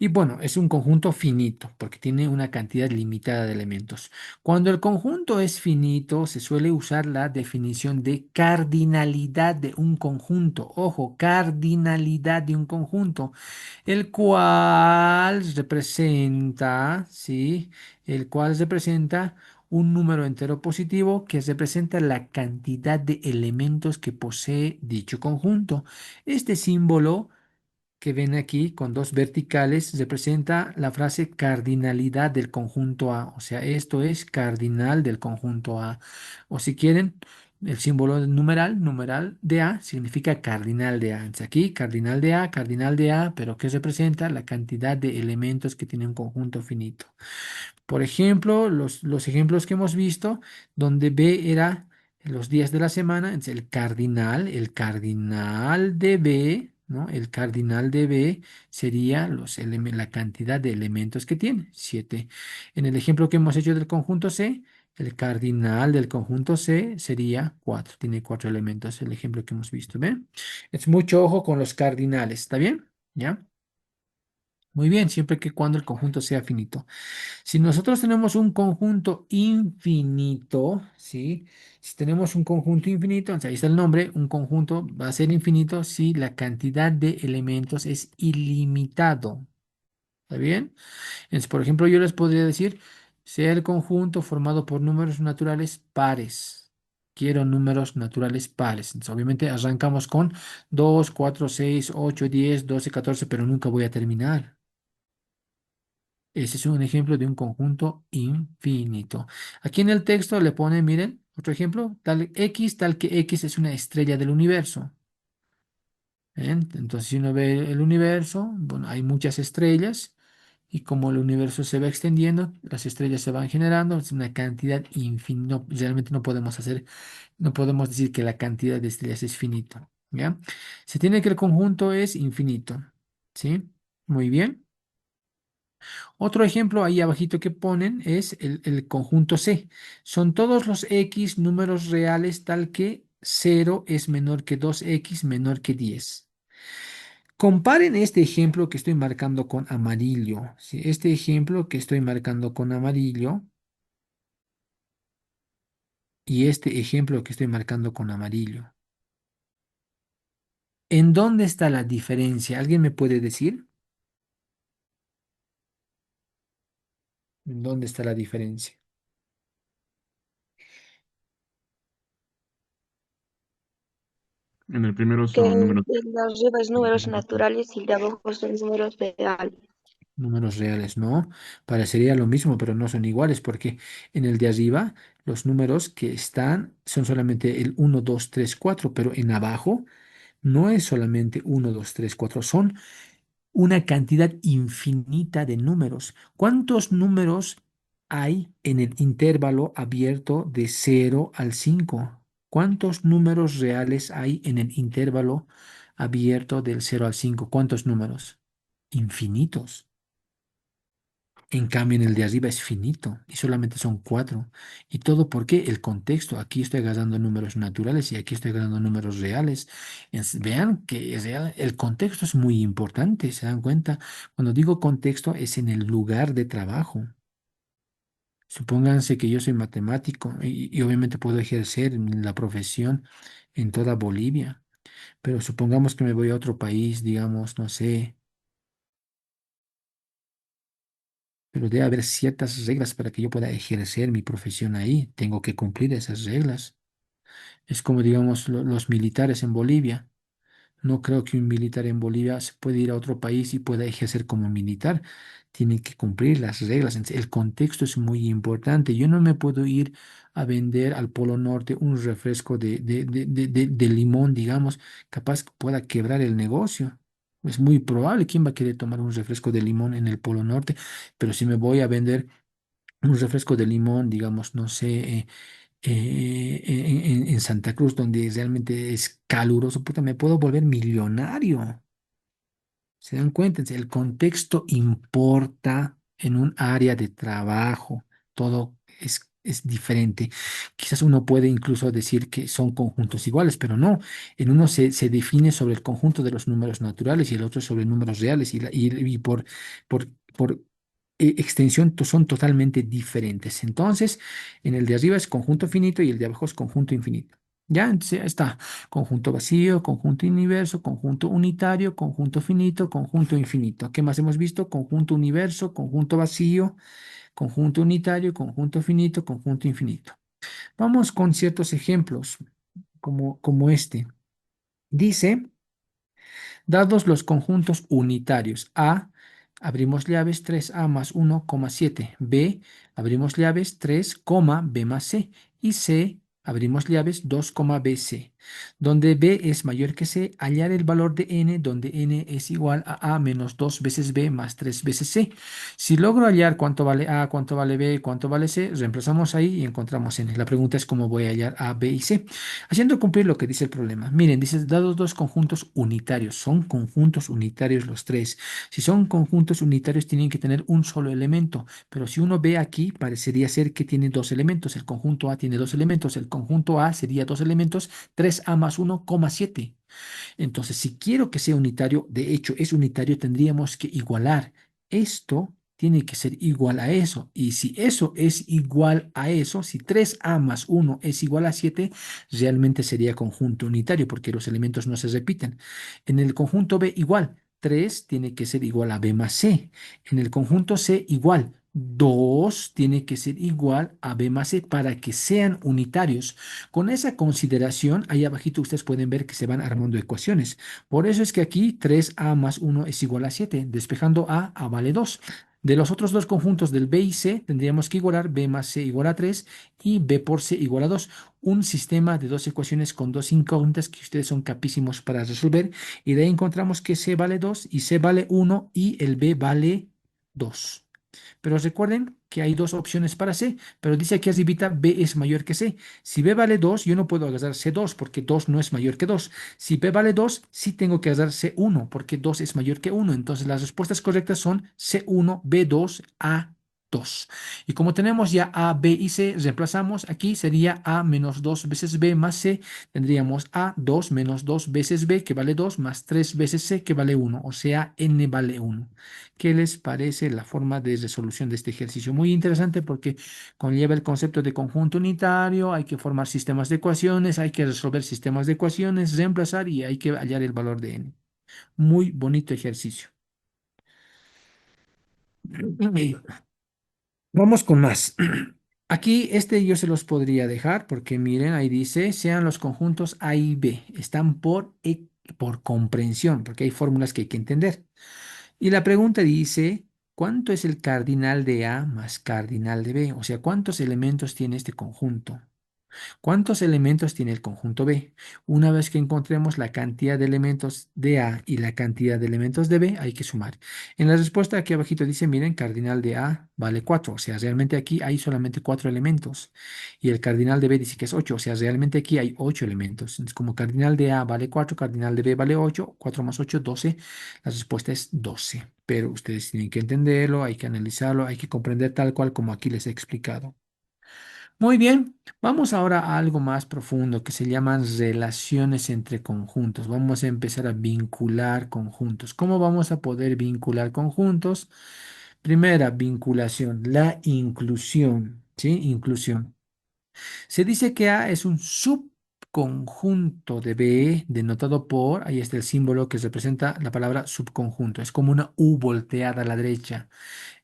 Y bueno, es un conjunto finito porque tiene una cantidad limitada de elementos. Cuando el conjunto es finito, se suele usar la definición de cardinalidad de un conjunto. Ojo, cardinalidad de un conjunto, el cual representa, ¿sí? El cual representa un número entero positivo que representa la cantidad de elementos que posee dicho conjunto. Este símbolo que ven aquí con dos verticales representa la frase cardinalidad del conjunto A. O sea, esto es cardinal del conjunto A. O si quieren, el símbolo de numeral, numeral de A, significa cardinal de A. Entonces aquí, cardinal de A, pero ¿qué representa? La cantidad de elementos que tiene un conjunto finito. Por ejemplo, los ejemplos que hemos visto, donde B era los días de la semana, entonces el cardinal de B, ¿no? El cardinal de B sería la cantidad de elementos que tiene, 7. En el ejemplo que hemos hecho del conjunto C, el cardinal del conjunto C sería 4, tiene 4 elementos, el ejemplo que hemos visto, ¿ven? Es mucho ojo con los cardinales, ¿está bien? ¿Ya? Muy bien, siempre que cuando el conjunto sea finito. Si nosotros tenemos un conjunto infinito, ¿sí? Si tenemos un conjunto infinito, entonces ahí está el nombre, un conjunto va a ser infinito si la cantidad de elementos es ilimitado. ¿Está bien? Entonces, por ejemplo, yo les podría decir, sea el conjunto formado por números naturales pares. Quiero números naturales pares. Entonces, obviamente arrancamos con 2, 4, 6, 8, 10, 12, 14, pero nunca voy a terminar. Ese es un ejemplo de un conjunto infinito. Aquí en el texto le pone, miren, otro ejemplo, tal que X es una estrella del universo. ¿Ven? Entonces, si uno ve el universo, bueno, hay muchas estrellas y como el universo se va extendiendo, las estrellas se van generando, es una cantidad infinita. Realmente no podemos hacer, no podemos decir que la cantidad de estrellas es finita, ¿ya? Se tiene que el conjunto es infinito, ¿sí? Muy bien. Otro ejemplo ahí abajito que ponen es el conjunto C. Son todos los X números reales tal que 0 es menor que 2X menor que 10. Comparen este ejemplo que estoy marcando con amarillo. ¿Sí? Este ejemplo que estoy marcando con amarillo y este ejemplo que estoy marcando con amarillo. ¿En dónde está la diferencia? ¿Alguien me puede decir? ¿En dónde está la diferencia? En el primero Que son números. de arriba es números naturales y de abajo son números reales. Números reales, no. Parecería lo mismo, pero no son iguales porque en el de arriba los números que están son solamente el uno 2 3 4 pero en abajo no es solamente uno 2 3 4 son una cantidad infinita de números. ¿Cuántos números hay en el intervalo abierto de 0 al 5? ¿Cuántos números reales hay en el intervalo abierto del 0 al 5? ¿Cuántos números? Infinitos. En cambio, en el de arriba es finito y solamente son 4. ¿Y todo porque el contexto? Aquí estoy agarrando números naturales y aquí estoy agarrando números reales. Vean que es real. El contexto es muy importante, ¿se dan cuenta? Cuando digo contexto es en el lugar de trabajo. Supónganse que yo soy matemático y obviamente puedo ejercer la profesión en toda Bolivia, pero supongamos que me voy a otro país, digamos, no sé. Pero debe haber ciertas reglas para que yo pueda ejercer mi profesión ahí. Tengo que cumplir esas reglas. Es como, digamos, los militares en Bolivia. No creo que un militar en Bolivia se pueda ir a otro país y pueda ejercer como militar. Tiene que cumplir las reglas. Entonces, el contexto es muy importante. Yo no me puedo ir a vender al Polo Norte un refresco de limón, digamos, capaz que pueda quebrar el negocio. Es muy probable. ¿Quién va a querer tomar un refresco de limón en el Polo Norte? Pero si me voy a vender un refresco de limón, digamos, no sé, en Santa Cruz, donde realmente es caluroso, puta, me puedo volver millonario. ¿Se dan cuenta? El contexto importa en un área de trabajo. Todo es diferente. Quizás uno puede incluso decir que son conjuntos iguales, pero no. En uno se define sobre el conjunto de los números naturales y el otro sobre números reales. Y por extensión son totalmente diferentes. Entonces, en el de arriba es conjunto finito y el de abajo es conjunto infinito. Ya, entonces ya está. Conjunto vacío, conjunto universo, conjunto unitario, conjunto finito, conjunto infinito. ¿Qué más hemos visto? Conjunto universo, conjunto vacío, conjunto unitario, conjunto finito, conjunto infinito. Vamos con ciertos ejemplos, como este. Dice, dados los conjuntos unitarios A, abrimos llaves 3A más 1,7. B, abrimos llaves 3, B más C. Y C, abrimos llaves 2, BC. Donde B es mayor que C, hallar el valor de n, donde n es igual a menos 2 veces B más 3 veces C. Si logro hallar cuánto vale A, cuánto vale B, cuánto vale C, reemplazamos ahí y encontramos n. La pregunta es cómo voy a hallar A, B y C. Haciendo cumplir lo que dice el problema. Miren, dice, dados dos conjuntos unitarios, son conjuntos unitarios los tres. Si son conjuntos unitarios, tienen que tener un solo elemento, pero si uno ve aquí, parecería ser que tiene dos elementos. El conjunto A tiene dos elementos, el conjunto A sería dos elementos, 3A más 1,7. Entonces, si quiero que sea unitario, de hecho es unitario, tendríamos que igualar. Esto tiene que ser igual a eso. Y si eso es igual a eso, si 3A más 1 es igual a 7, realmente sería conjunto unitario porque los elementos no se repiten. En el conjunto B igual, 3 tiene que ser igual a B más C. En el conjunto C igual, 2 tiene que ser igual a B más C para que sean unitarios. Con esa consideración, ahí abajito ustedes pueden ver que se van armando ecuaciones. Por eso es que aquí 3A más 1 es igual a 7. Despejando A vale 2. De los otros dos conjuntos del B y C, tendríamos que igualar B más C igual a 3 y B por C igual a 2. Un sistema de dos ecuaciones con dos incógnitas que ustedes son capísimos para resolver. Y de ahí encontramos que C vale 2 y C vale 1 y el B vale 2. Pero recuerden que hay dos opciones para C, pero dice aquí arribita B es mayor que C. Si B vale 2, yo no puedo agarrar C2 porque 2 no es mayor que 2. Si B vale 2, sí tengo que agarrar C1 porque 2 es mayor que 1. Entonces las respuestas correctas son C1, B2, A2. Y como tenemos ya A, B y C, reemplazamos aquí sería A menos 2 veces B más C. Tendríamos A2 menos 2 veces B que vale 2 más 3 veces C que vale 1. O sea, N vale 1. ¿Qué les parece la forma de resolución de este ejercicio? Muy interesante porque conlleva el concepto de conjunto unitario, hay que formar sistemas de ecuaciones, hay que resolver sistemas de ecuaciones, reemplazar y hay que hallar el valor de n. Muy bonito ejercicio. Y vamos con más. Aquí este yo se los podría dejar porque miren, ahí dice, sean los conjuntos A y B. Están por comprensión, porque hay fórmulas que hay que entender. Y la pregunta dice, ¿cuánto es el cardinal de A más cardinal de B? O sea, ¿cuántos elementos tiene este conjunto? ¿Cuántos elementos tiene el conjunto B? Una vez que encontremos la cantidad de elementos de A y la cantidad de elementos de B, hay que sumar. En la respuesta aquí abajito dice, miren, cardinal de A vale 4. O sea, realmente aquí hay solamente 4 elementos. Y el cardinal de B dice que es 8. O sea, realmente aquí hay 8 elementos. Entonces, como cardinal de A vale 4, cardinal de B vale 8, 4 más 8, 12. La respuesta es 12. Pero ustedes tienen que entenderlo, hay que analizarlo, hay que comprender tal cual como aquí les he explicado. Muy bien, vamos ahora a algo más profundo que se llaman relaciones entre conjuntos. Vamos a empezar a vincular conjuntos. ¿Cómo vamos a poder vincular conjuntos? Primera vinculación, la inclusión, ¿sí? Inclusión. Se dice que A es un subconjunto de B denotado por, ahí está el símbolo que representa la palabra subconjunto. Es como una U volteada a la derecha.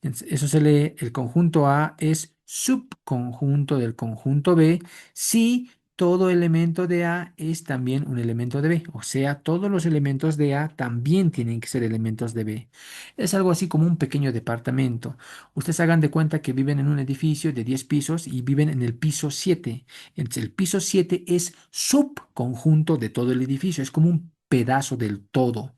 Eso se lee, el conjunto A es subconjunto del conjunto B si todo elemento de A es también un elemento de B. O sea, todos los elementos de A también tienen que ser elementos de B. Es algo así como un pequeño departamento. Ustedes hagan de cuenta que viven en un edificio de 10 pisos y viven en el piso 7. Entonces, el piso 7 es subconjunto de todo el edificio. Es como un pedazo del todo.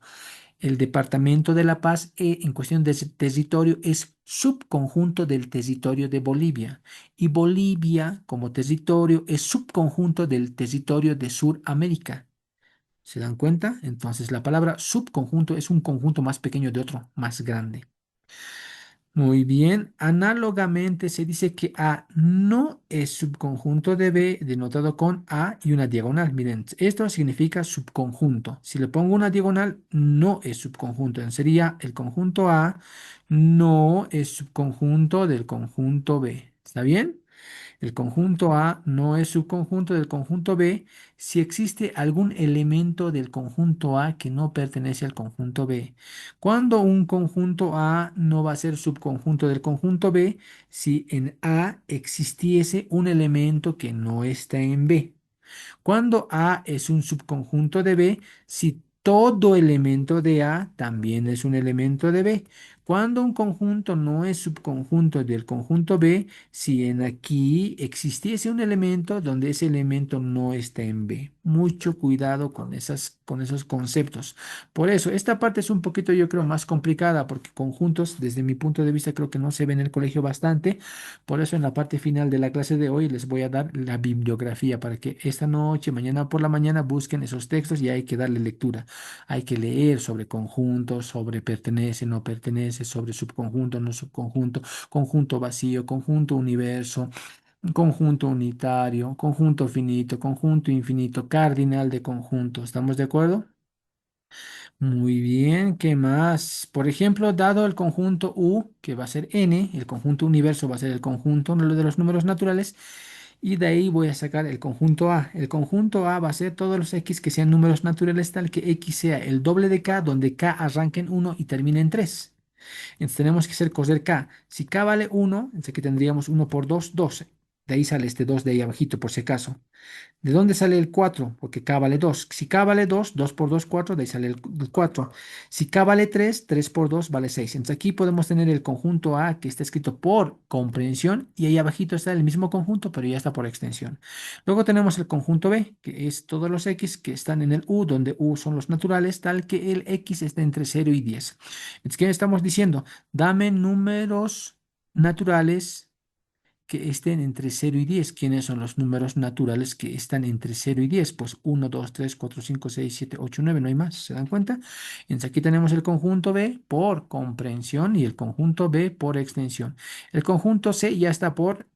El departamento de La Paz, en cuestión de territorio, es subconjunto del territorio de Bolivia. Y Bolivia, como territorio, es subconjunto del territorio de Sudamérica. ¿Se dan cuenta? Entonces, la palabra subconjunto es un conjunto más pequeño de otro, más grande. Muy bien. Análogamente se dice que A no es subconjunto de B denotado con A y una diagonal. Miren, esto significa subconjunto. Si le pongo una diagonal, no es subconjunto. Sería el conjunto A no es subconjunto del conjunto B. ¿Está bien? El conjunto A no es subconjunto del conjunto B si existe algún elemento del conjunto A que no pertenece al conjunto B. Cuando un conjunto A no va a ser subconjunto del conjunto B si en A existiese un elemento que no está en B. Cuando A es un subconjunto de B, si todo elemento de A también es un elemento de B. Cuando un conjunto no es subconjunto del conjunto B, si en aquí existiese un elemento donde ese elemento no está en B. Mucho cuidado con esos conceptos. Por eso, esta parte es un poquito, yo creo, más complicada porque conjuntos, desde mi punto de vista, creo que no se ve en el colegio bastante. Por eso en la parte final de la clase de hoy les voy a dar la bibliografía para que esta noche, mañana por la mañana busquen esos textos y hay que darle lectura. Hay que leer sobre conjuntos, sobre pertenece, no pertenece, sobre subconjunto, no subconjunto, conjunto vacío, conjunto universo, conjunto unitario, conjunto finito, conjunto infinito, cardinal de conjunto. ¿Estamos de acuerdo? Muy bien, ¿qué más? Por ejemplo, dado el conjunto U, que va a ser n, el conjunto universo va a ser el conjunto de los números naturales, y de ahí voy a sacar el conjunto A. El conjunto A va a ser todos los x que sean números naturales, tal que x sea el doble de k, donde k arranque en 1 y termine en 3. Entonces tenemos que hacer coser k. Si k vale 1, entonces aquí tendríamos 1 por 2, 12. De ahí sale este 2 de ahí abajito, por si acaso. ¿De dónde sale el 4? Porque K vale 2. Si K vale 2, 2 por 2, 4, de ahí sale el 4. Si K vale 3, 3 por 2 vale 6. Entonces aquí podemos tener el conjunto A que está escrito por comprensión y ahí abajito está el mismo conjunto, pero ya está por extensión. Luego tenemos el conjunto B, que es todos los X que están en el U, donde U son los naturales, tal que el X está entre 0 y 10. Entonces, ¿qué estamos diciendo? Dame números naturales que estén entre 0 y 10. ¿Quiénes son los números naturales que están entre 0 y 10? Pues 1, 2, 3, 4, 5, 6, 7, 8, 9. No hay más. ¿Se dan cuenta? Entonces aquí tenemos el conjunto B por comprensión y el conjunto B por extensión. El conjunto C ya está por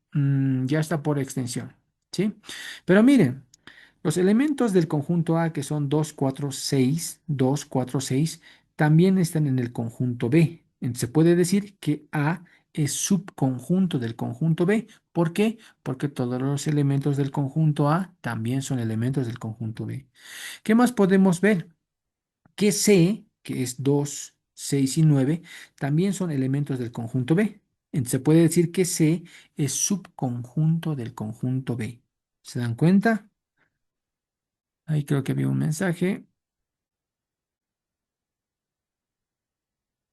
extensión. ¿Sí? Pero miren, los elementos del conjunto A, que son 2, 4, 6, también están en el conjunto B. Entonces, se puede decir que A es subconjunto del conjunto B. ¿Por qué? Porque todos los elementos del conjunto A también son elementos del conjunto B. ¿Qué más podemos ver? Que C, que es 2, 6 y 9, también son elementos del conjunto B. Entonces, se puede decir que C es subconjunto del conjunto B. ¿Se dan cuenta? Ahí creo que había un mensaje.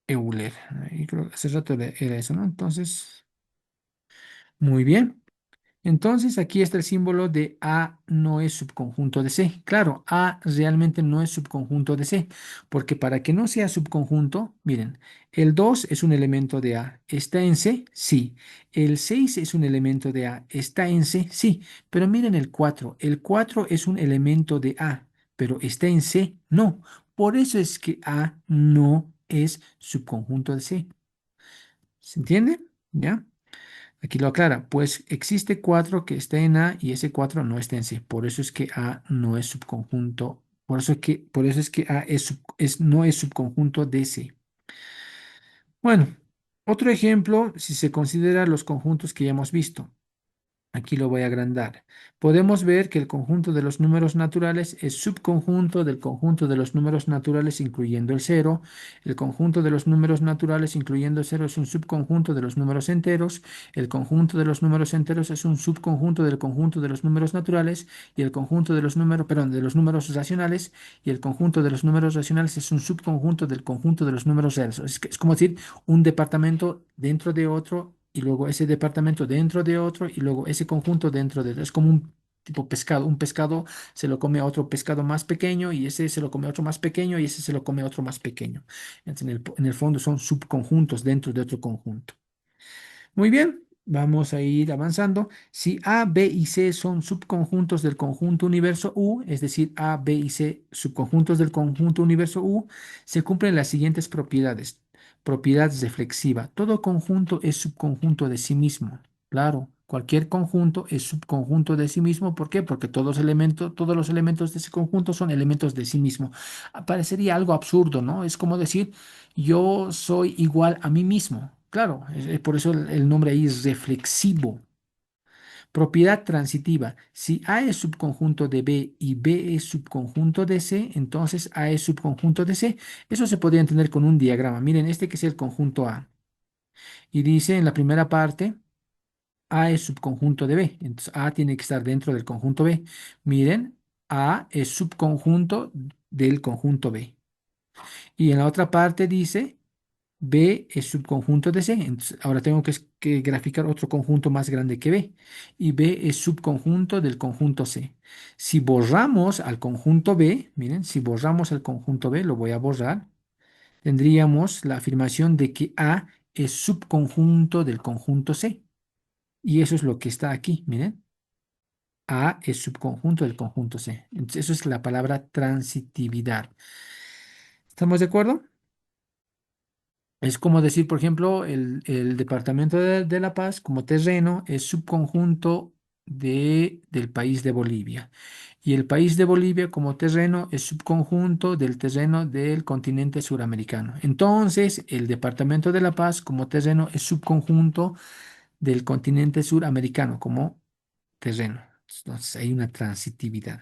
Euler. Ahí creo que hace rato era eso, ¿no? Entonces, muy bien. Entonces, aquí está el símbolo de A no es subconjunto de C. Claro, A realmente no es subconjunto de C, porque para que no sea subconjunto, miren, el 2 es un elemento de A. ¿Está en C? Sí. El 6 es un elemento de A. ¿Está en C? Sí. Pero miren el 4. El 4 es un elemento de A, pero ¿está en C? No. Por eso es que A no es subconjunto de C. ¿Se entiende? ¿Ya? Aquí lo aclara, pues existe 4 que está en A y ese 4 no está en C. Por eso es que A no es subconjunto. Por eso es que A no es subconjunto de C. Bueno, otro ejemplo, si se considera los conjuntos que ya hemos visto. Aquí lo voy a agrandar. Podemos ver que el conjunto de los números naturales es subconjunto del conjunto de los números naturales incluyendo el cero. El conjunto de los números naturales incluyendo el cero es un subconjunto de los números enteros. El conjunto de los números enteros es un subconjunto del conjunto de los números naturales. Y el conjunto de los números, perdón, de los números racionales. Y el conjunto de los números racionales es un subconjunto del conjunto de los números reales. Es como decir un departamento dentro de otro y luego ese departamento dentro de otro y luego ese conjunto dentro de otro. Es como un tipo pescado. Un pescado se lo come a otro pescado más pequeño y ese se lo come a otro más pequeño y ese se lo come a otro más pequeño. Entonces, en el fondo son subconjuntos dentro de otro conjunto. Muy bien, vamos a ir avanzando. Si A, B y C son subconjuntos del conjunto universo U, es decir, A, B y C subconjuntos del conjunto universo U, se cumplen las siguientes propiedades. Propiedad reflexiva. Todo conjunto es subconjunto de sí mismo. Claro, cualquier conjunto es subconjunto de sí mismo. ¿Por qué? Porque todos los elementos de ese conjunto son elementos de sí mismo. Parecería algo absurdo, ¿no? Es como decir, yo soy igual a mí mismo. Claro, por eso el nombre ahí es reflexivo. Propiedad transitiva. Si A es subconjunto de B y B es subconjunto de C, entonces A es subconjunto de C. Eso se podría entender con un diagrama. Miren, este que es el conjunto A. Y dice en la primera parte, A es subconjunto de B. Entonces A tiene que estar dentro del conjunto B. Miren, A es subconjunto del conjunto B. Y en la otra parte dice B es subconjunto de C. Entonces, ahora tengo que graficar otro conjunto más grande que B. Y B es subconjunto del conjunto C. Si borramos al conjunto B, miren, si borramos al conjunto B, lo voy a borrar, tendríamos la afirmación de que A es subconjunto del conjunto C. Y eso es lo que está aquí, miren. A es subconjunto del conjunto C. Entonces, eso es la palabra transitividad. ¿Estamos de acuerdo? Es como decir, por ejemplo, el departamento de La Paz como terreno es subconjunto del país de Bolivia. Y el país de Bolivia como terreno es subconjunto del terreno del continente suramericano. Entonces, el departamento de La Paz como terreno es subconjunto del continente suramericano como terreno. Entonces, hay una transitividad.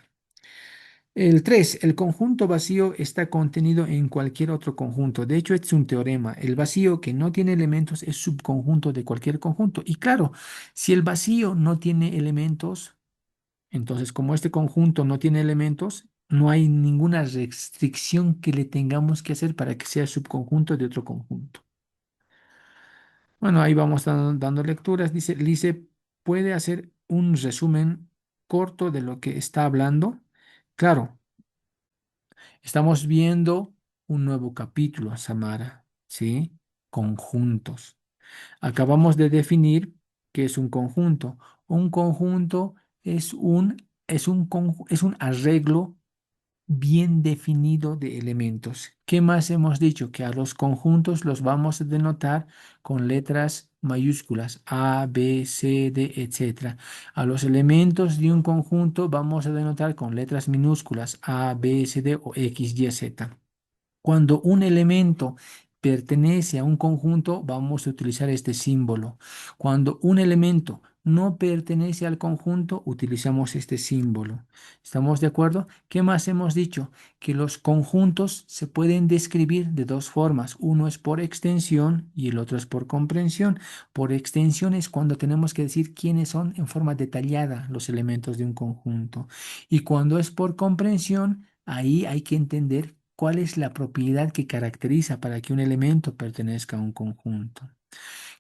El 3, el conjunto vacío está contenido en cualquier otro conjunto. De hecho, este es un teorema. El vacío que no tiene elementos es subconjunto de cualquier conjunto. Y claro, si el vacío no tiene elementos, entonces como este conjunto no tiene elementos, no hay ninguna restricción que le tengamos que hacer para que sea subconjunto de otro conjunto. Bueno, ahí vamos dando lecturas. Dice, Lice, ¿puede hacer un resumen corto de lo que está hablando? Claro. Estamos viendo un nuevo capítulo, Samara, ¿sí? Conjuntos. Acabamos de definir qué es un conjunto. Un conjunto es un arreglo bien definido de elementos. ¿Qué más hemos dicho? Que a los conjuntos los vamos a denotar con letras mayúsculas, A, B, C, D, etcétera. A los elementos de un conjunto vamos a denotar con letras minúsculas, A, B, C, D o X, Y, Z. Cuando un elemento pertenece a un conjunto, vamos a utilizar este símbolo. Cuando un elemento no pertenece al conjunto, utilizamos este símbolo. ¿Estamos de acuerdo? ¿Qué más hemos dicho? Que los conjuntos se pueden describir de dos formas. Uno es por extensión y el otro es por comprensión. Por extensión es cuando tenemos que decir quiénes son en forma detallada los elementos de un conjunto. Y cuando es por comprensión, ahí hay que entender cuál es la propiedad que caracteriza para que un elemento pertenezca a un conjunto.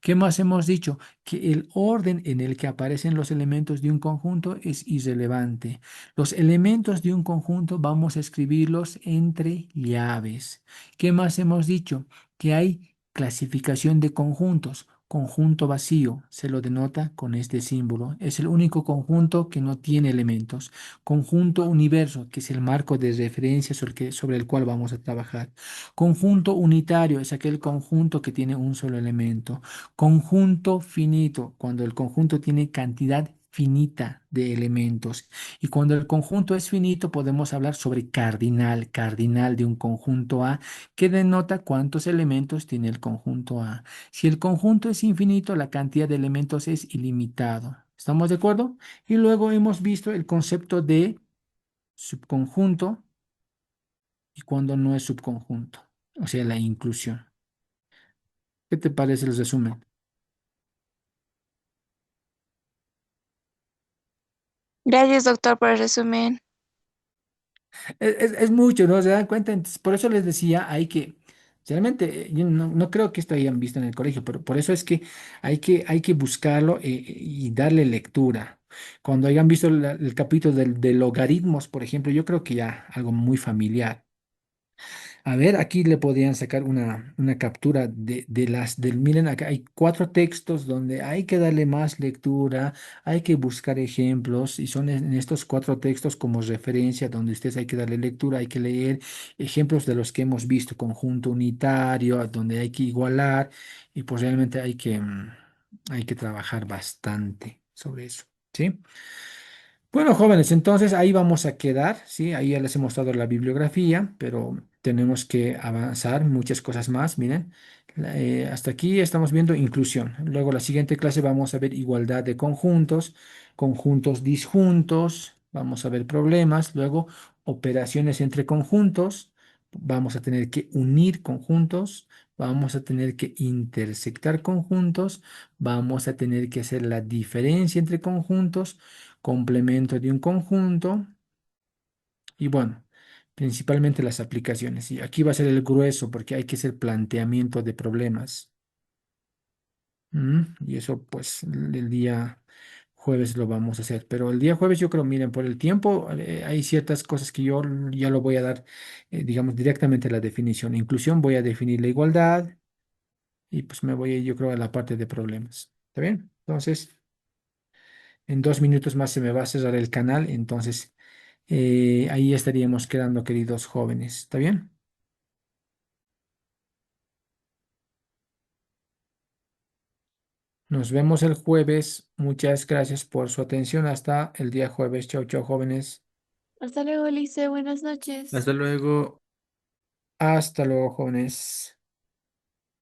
¿Qué más hemos dicho? Que el orden en el que aparecen los elementos de un conjunto es irrelevante. Los elementos de un conjunto vamos a escribirlos entre llaves. ¿Qué más hemos dicho? Que hay clasificación de conjuntos. Conjunto vacío se lo denota con este símbolo. Es el único conjunto que no tiene elementos. Conjunto universo, que es el marco de referencia sobre el cual vamos a trabajar. Conjunto unitario es aquel conjunto que tiene un solo elemento. Conjunto finito, cuando el conjunto tiene cantidad finita de elementos. Y cuando el conjunto es finito, podemos hablar sobre cardinal, cardinal de un conjunto A, que denota cuántos elementos tiene el conjunto A. Si el conjunto es infinito, la cantidad de elementos es ilimitado. ¿Estamos de acuerdo? Y luego hemos visto el concepto de subconjunto y cuando no es subconjunto, o sea, la inclusión. ¿Qué te parece el resumen? Gracias, doctor, por el resumen. Es mucho, ¿no? ¿Se dan cuenta? Entonces, por eso les decía, realmente, yo no creo que esto hayan visto en el colegio, pero por eso es que hay que buscarlo y darle lectura. Cuando hayan visto el capítulo de logaritmos, por ejemplo, yo creo que ya algo muy familiar. A ver, aquí le podrían sacar una captura miren, acá hay cuatro textos donde hay que darle más lectura, hay que buscar ejemplos y son en estos cuatro textos como referencia donde ustedes hay que darle lectura, hay que leer ejemplos de los que hemos visto, conjunto unitario, donde hay que igualar y pues realmente hay que trabajar bastante sobre eso, ¿sí? Bueno, jóvenes, entonces ahí vamos a quedar, ¿sí? Ahí ya les he mostrado la bibliografía, pero tenemos que avanzar muchas cosas más, miren. Hasta aquí estamos viendo inclusión. Luego la siguiente clase vamos a ver igualdad de conjuntos, conjuntos disjuntos, vamos a ver problemas, luego operaciones entre conjuntos, vamos a tener que unir conjuntos, vamos a tener que intersectar conjuntos, vamos a tener que hacer la diferencia entre conjuntos, complemento de un conjunto y bueno, principalmente las aplicaciones. Y aquí va a ser el grueso porque hay que hacer planteamiento de problemas. Y eso pues el día jueves lo vamos a hacer. Pero el día jueves yo creo, miren, por el tiempo hay ciertas cosas que yo ya lo voy a dar, digamos, directamente la definición. Inclusión voy a definir la igualdad y pues me voy a ir yo creo a la parte de problemas. ¿Está bien? Entonces... En 2 minutos más se me va a cerrar el canal, entonces ahí estaríamos quedando, queridos jóvenes. ¿Está bien? Nos vemos el jueves. Muchas gracias por su atención. Hasta el día jueves. Chau, chau, jóvenes. Hasta luego, Lice. Buenas noches. Hasta luego. Hasta luego, jóvenes.